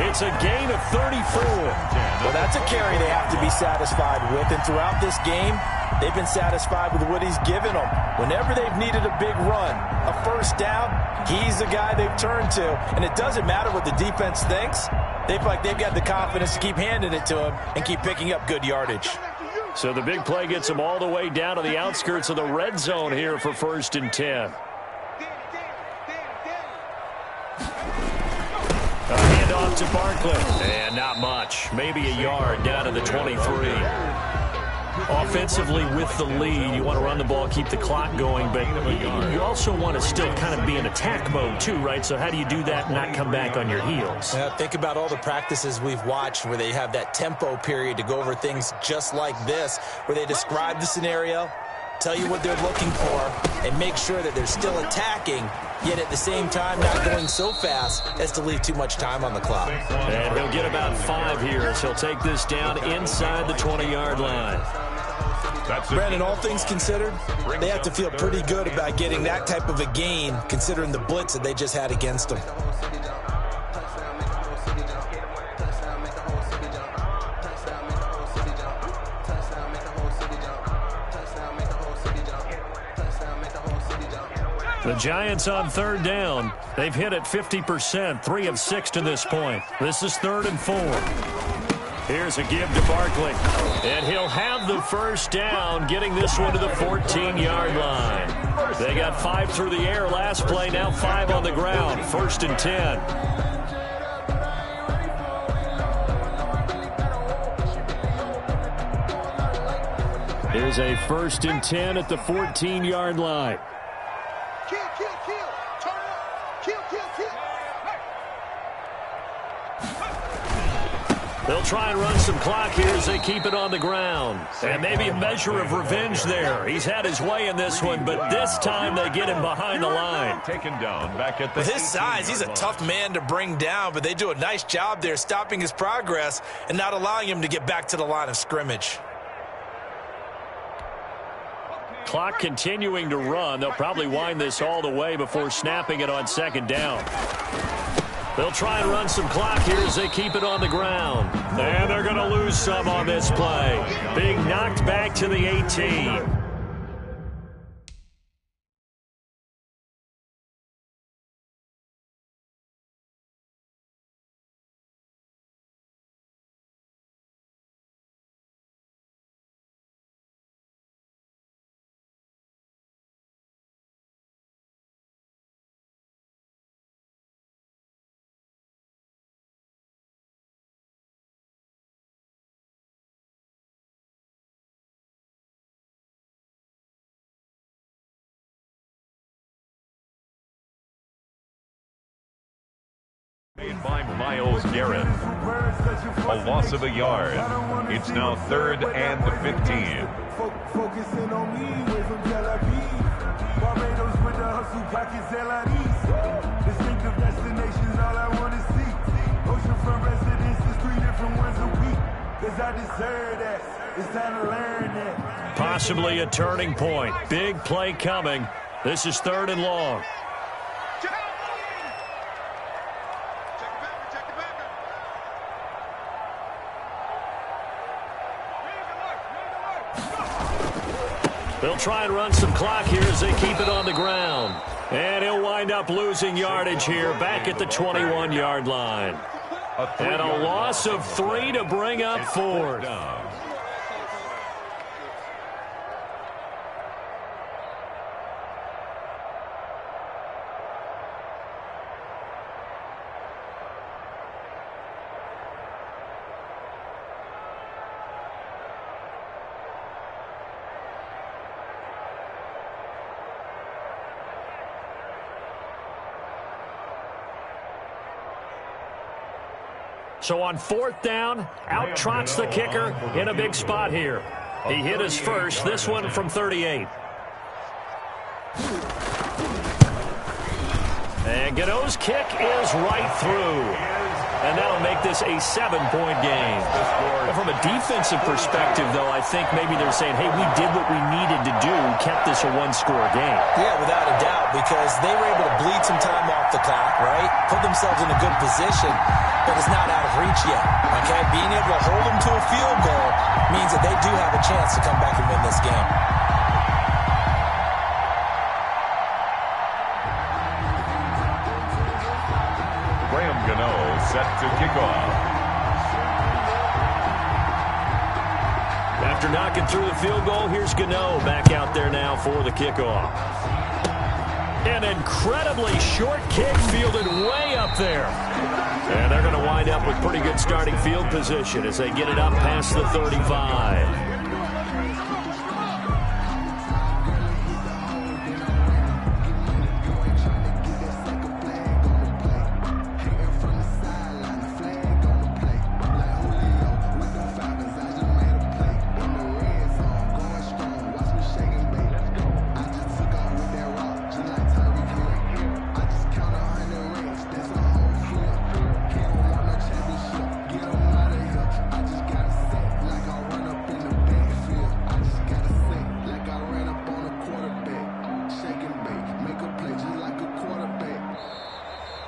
It's a gain of 34. Well, that's a carry they have to be satisfied with, and throughout this game, they've been satisfied with what he's given them. Whenever they've needed a big run, a first down, he's the guy they've turned to. And it doesn't matter what the defense thinks. They feel like they've got the confidence to keep handing it to him and keep picking up good yardage. So the big play gets him all the way down to the outskirts of the red zone here for 1st and 10. A handoff to Barkley. And not much. Maybe a yard down to the 23. Offensively with the lead, you want to run the ball, keep the clock going, but you also want to still kind of be in attack mode too, right? So how do you do that and not come back on your heels? Think about all the practices we've watched where they have that tempo period to go over things just like this, where they describe the scenario, tell you what they're looking for, and make sure that they're still attacking, yet at the same time not going so fast as to leave too much time on the clock. And he'll get about 5 here as he'll take this down inside the 20-yard line. Brandon, all things considered, they have to feel pretty good about getting that type of a gain, considering the blitz that they just had against them. The Giants on 3rd down. They've hit it 50%, 3 of 6 to this point. This is 3rd and 4. Here's a give to Barkley. And he'll have the first down, getting this one to the 14-yard line. They got 5 through the air last play, now 5 on the ground. 1st and 10. Here's a 1st and 10 at the 14-yard line. Kill. Turn up. Kill. They'll try and run some clock here as they keep it on the ground. And maybe a measure of revenge there. He's had his way in this one, but this time they get him behind the line. Taken down back at the With his size, he's a tough man to bring down, but they do a nice job there stopping his progress and not allowing him to get back to the line of scrimmage. Clock continuing to run. They'll probably wind this all the way before snapping it on 2nd down. They'll try and run some clock here as they keep it on the ground. And they're going to lose some on this play. Being knocked back to the 18. Made by Myles Garrett. A loss of a yard. It's now 3rd and 15. Focusing on me, way from Tel Aviv. Barbados with the hustle, pockets LIDs. Distinctive destinations, all I want to see. Oceanfront residences, 3 different ones a week. Cause I deserve that. It's time to learn that. Possibly a turning point. Big play coming. This is 3rd and long. They'll try and run some clock here as they keep it on the ground. And he'll wind up losing yardage here back at the 21-yard line. And a loss of 3 to bring up 4th. So on 4th down, out trots the kicker in a big spot here. He hit his first, this one from 38. And Gano's kick is right through. And that'll make this a 7-point game. From a defensive perspective, though, I think maybe they're saying, hey, we did what we needed to do, kept this a 1-score game. Yeah, without a doubt, because they were able to bleed some time off the clock, right? Put themselves in a good position, but it's not out of reach yet, okay? Being able to hold them to a field goal means that they do have a chance to come back and win this game. Gano set to kick off. After knocking through the field goal, here's Gano back out there now for the kickoff. An incredibly short kick fielded way up there. And they're going to wind up with pretty good starting field position as they get it up past the 35.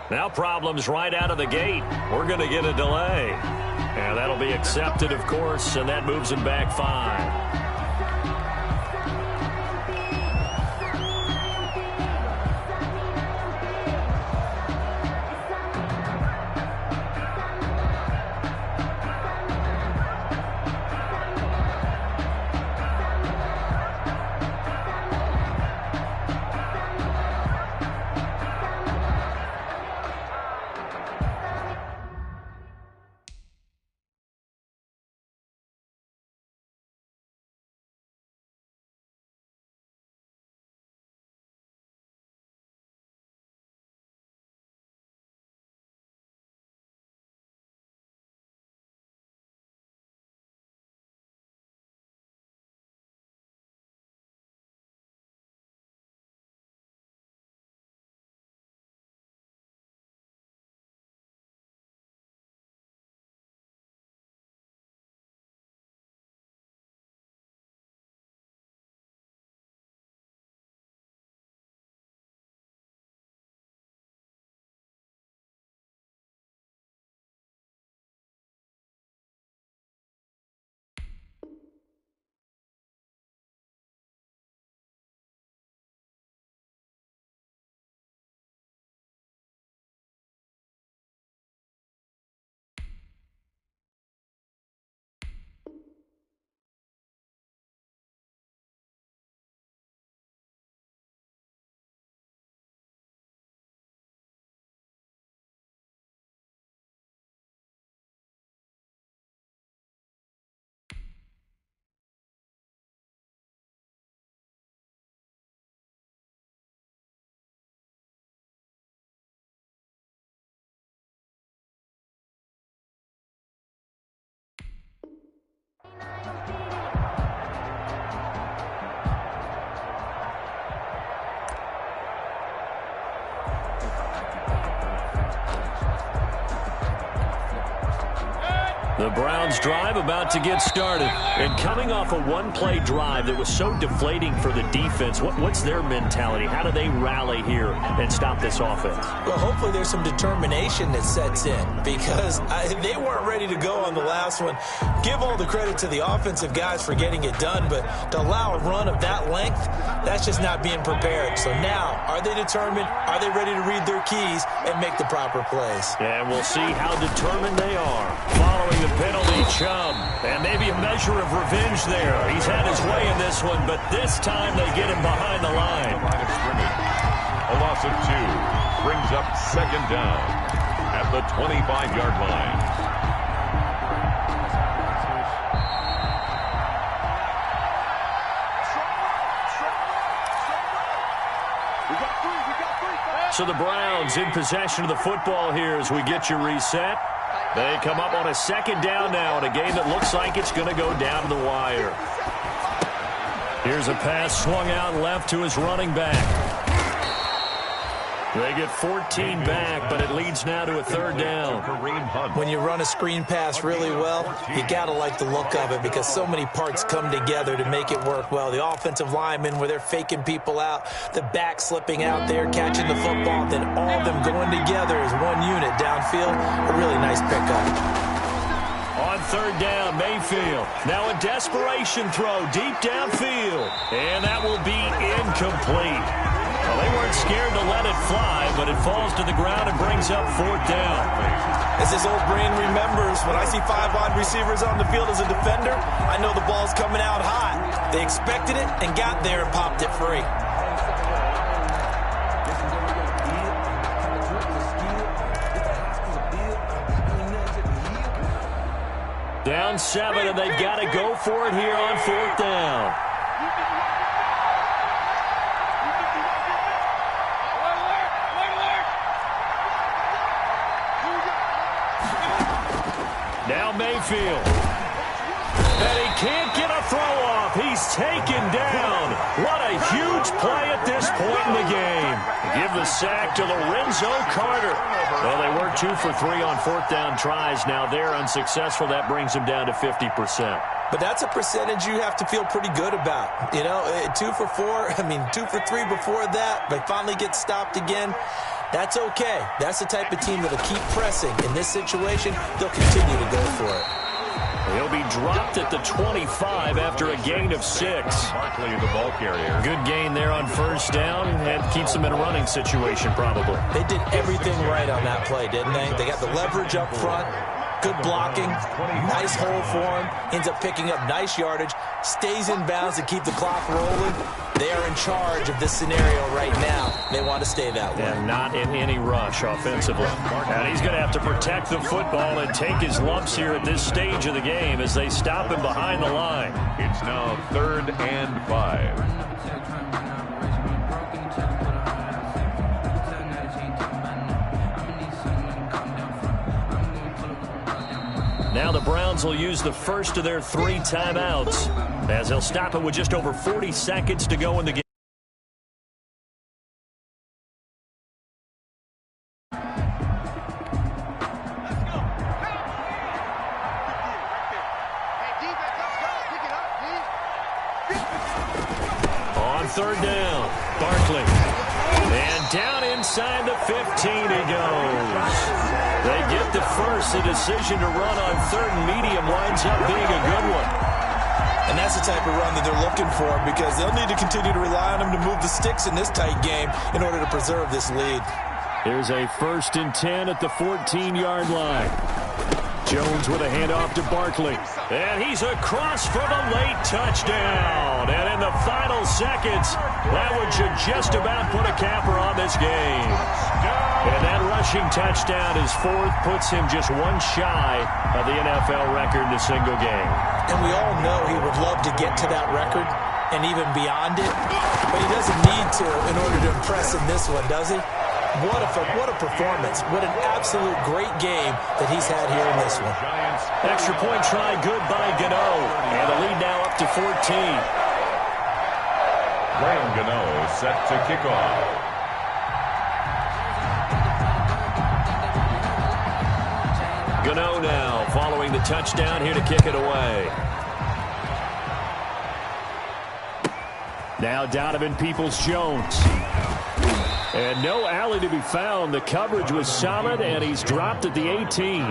Now problems right out of the gate. We're going to get a delay. And that'll be accepted, of course, and that moves him back 5. The Browns drive about to get started. And coming off a one-play drive that was so deflating for the defense, what's their mentality? How do they rally here and stop this offense? Well, hopefully there's some determination that sets in because they weren't ready to go on the last one. Give all the credit to the offensive guys for getting it done, but to allow a run of that length, that's just not being prepared. So now, are they determined? Are they ready to read their keys and make the proper plays? And we'll see how determined they are. Following the penalty, Chubb. And maybe a measure of revenge there. He's had his way in this one, but this time they get him behind the line. A loss of 2 brings up second down at the 25-yard line. So the Browns in possession of the football here as we get you reset. They come up on a second down now in a game that looks like it's going to go down to the wire. Here's a pass swung out left to his running back. They get 14 back, but it leads now to a third down. When you run a screen pass really well, you got to like the look of it because so many parts come together to make it work well. The offensive linemen where they're faking people out, the back slipping out there, catching the football, then all of them going together as one unit downfield. A really nice pickup. On third down, Mayfield. Now a desperation throw deep downfield. And that will be incomplete. Well, they weren't scared to let it fly, but it falls to the ground and brings up fourth down. As his old brain remembers, when I see 5 wide receivers on the field as a defender, I know the ball's coming out hot. They expected it and got there and popped it free. Down 7, and they've got to go for it here on fourth down. Now Mayfield. And he can't get a throw off. He's taken down. What a huge play at this point in the game. Give the sack to Lorenzo Carter. Well, they were 2 for 3 on fourth down tries. Now they're unsuccessful. That brings them down to 50%. But that's a percentage you have to feel pretty good about. You know, 2 for 4, 2 for 3 before that. They finally get stopped again. That's okay. That's the type of team that'll keep pressing. In this situation, they'll continue to go for it. He'll be dropped at the 25 after a gain of 6. Barkley, the ball carrier. Good gain there on first down and keeps them in a running situation probably. They did everything right on that play, didn't they? They got the leverage up front. Good blocking, nice hole for him, ends up picking up nice yardage, stays in bounds to keep the clock rolling. They are in charge of this scenario right now. They want to stay that way. And not in any rush offensively. And he's going to have to protect the football and take his lumps here at this stage of the game as they stop him behind the line. It's now 3rd and 5. Now the Browns will use the first of their 3 timeouts as they'll stop it with just over 40 seconds to go in the game. On third down, Barkley. And down inside the 15 he goes. They get the first. The decision to run on 3rd and medium winds up being a good one. And that's the type of run that they're looking for because they'll need to continue to rely on him to move the sticks in this tight game in order to preserve this lead. Here's a 1st and 10 at the 14-yard line. Jones with a handoff to Barkley. And he's across for the late touchdown. And in the final seconds, that would just about put a capper on this game. And that rushing touchdown, his 4th, puts him just 1 shy of the NFL record in a single game. And we all know he would love to get to that record and even beyond it. But he doesn't need to in order to impress in this one, does he? What a performance. What an absolute great game that he's had here in this one. Extra point try good by Gano. And the lead now up to 14. Graham Gano set to kick off. Gano now following the touchdown here to kick it away. Now Donovan Peoples-Jones. And no alley to be found. The coverage was solid, and he's dropped at the 18.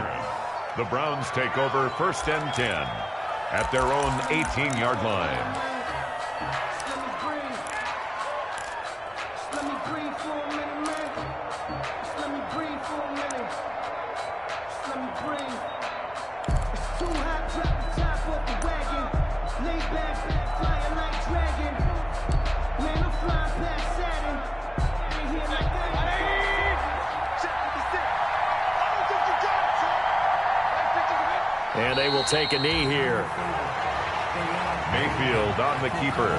The Browns take over 1st and 10 at their own 18-yard line. And they will take a knee here. Mayfield on the keeper.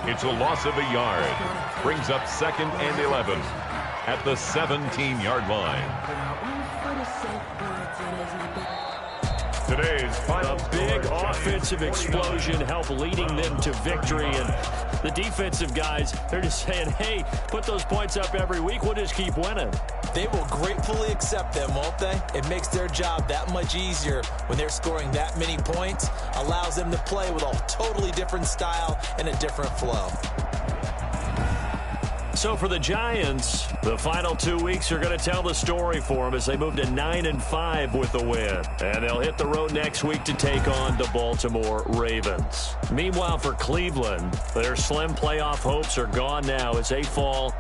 It's a loss of a yard. Brings up 2nd and 11 at the 17-yard line. Today's final A big offensive explosion helped leading them to victory. And the defensive guys, they're just saying, hey, put those points up every week. We'll just keep winning. They will gratefully accept them, won't they? It makes their job that much easier when they're scoring that many points. Allows them to play with a totally different style and a different flow. So for the Giants, the final 2 weeks are going to tell the story for them as they move to 9-5 with a win. And they'll hit the road next week to take on the Baltimore Ravens. Meanwhile, for Cleveland, their slim playoff hopes are gone now as they fall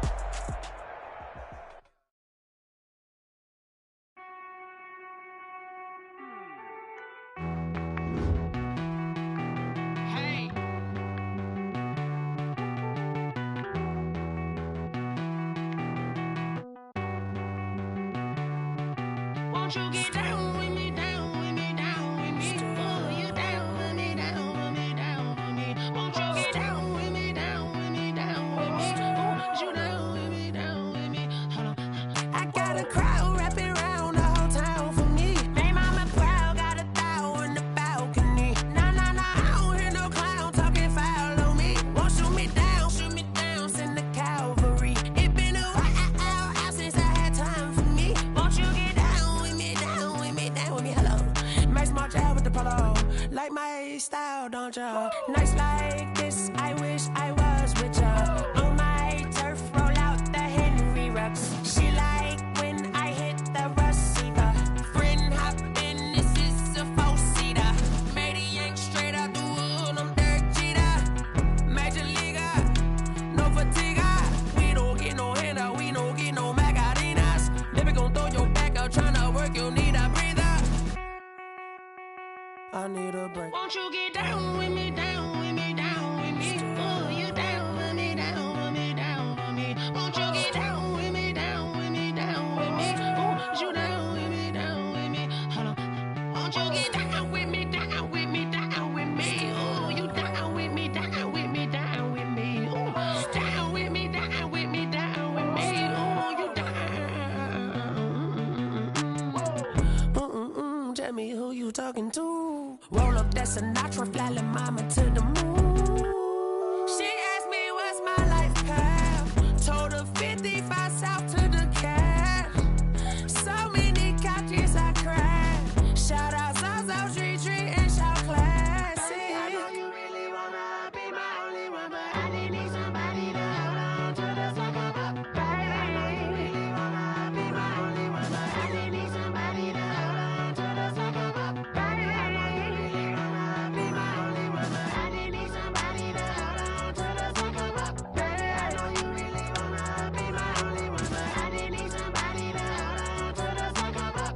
talking to. Roll up that Sinatra, fly like mama to the moon. She asked me what's my life path. Told her 55 south to the cat. So many couches I cried. Shout out South Street Tree and shout classic. I know you really wanna be my only one, but I didn't need somebody to hold on to the sucker up, baby. I know you really wanna be my only one, but I didn't need somebody to hold on to the sucker up, baby. I know you really wanna be my only one, but I didn't need somebody to hold on to the sucker up, baby. I know you really wanna be my only one, but I didn't need somebody to hold on to the sucker up.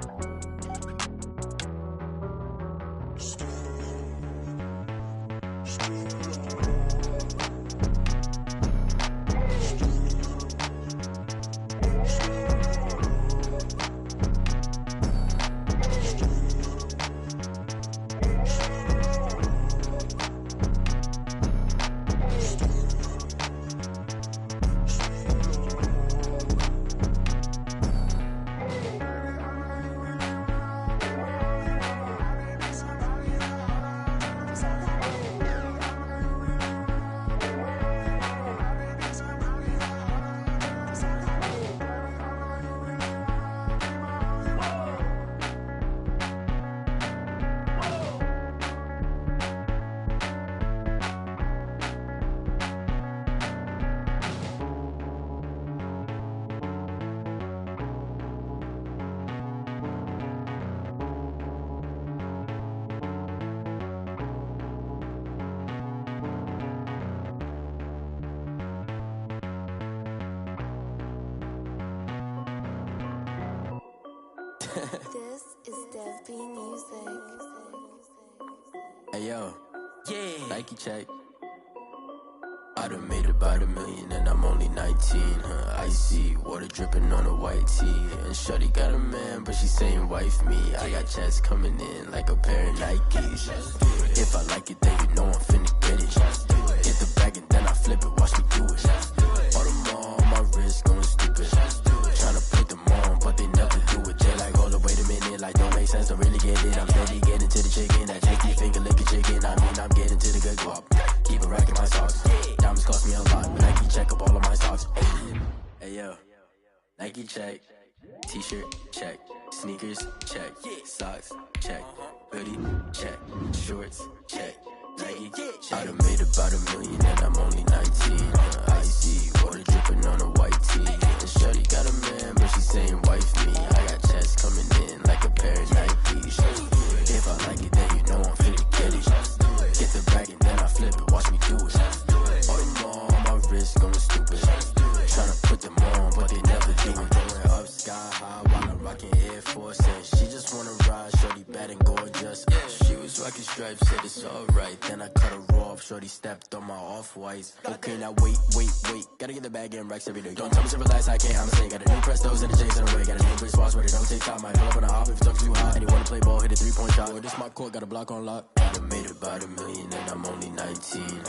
This is Dev B Music. Hey yo, yeah, Nike check. I done made about $1 million and I'm only 19. Icy water dripping on a white tee. And shorty got a man, but she saying wife me. I got chats coming in like a pair of Nikes. If I like it, then you know I'm finna get it. Get the bag and then I flip it, watch me do it. All them on my wrist going stupid. Tryna put them on, but they never do it. They like, hold up, wait a minute, like don't make sense, don't really get it. I'm steady getting to the chicken, that chicky finger licking chicken. I mean, I'm getting to the good guap. Keep a rack in my socks. Diamonds cost me a lot, but Nike check up all of my socks. Hey yo, Nike check. T-shirt check. Sneakers check. Socks check. Hoodie check. Shorts check. Nike I done made about $1 million and I'm only 19. Icy water dripping on a white tee. And shorty got a man, but she saying wife me. I got chats coming in like a pair of Nikes. If I like it, then you know I'm finna get it. Get the bag and then I flip it, watch me do it. All them on my wrist going stupid. Tryna put them on, but they never do it. Going up sky high while I'm rocking Air Force. And she just wanna ride, shorty bad and gorgeous. She was rocking stripes, said it's alright. Then I cut her off, shorty stepped on my off-whites. Okay, now wait. Gotta get the bag and racks every day. Don't tell me to relax, I can't, I'ma say. Got a new Prestos and the J's in the way. Got a new British watch, but it don't take time. Might pull up on a hop if it's talking too hot. And you wanna play ball, hit a 3-point shot. Boy, this my court, got a block on lock. I done made about $1 million and I'm only 19.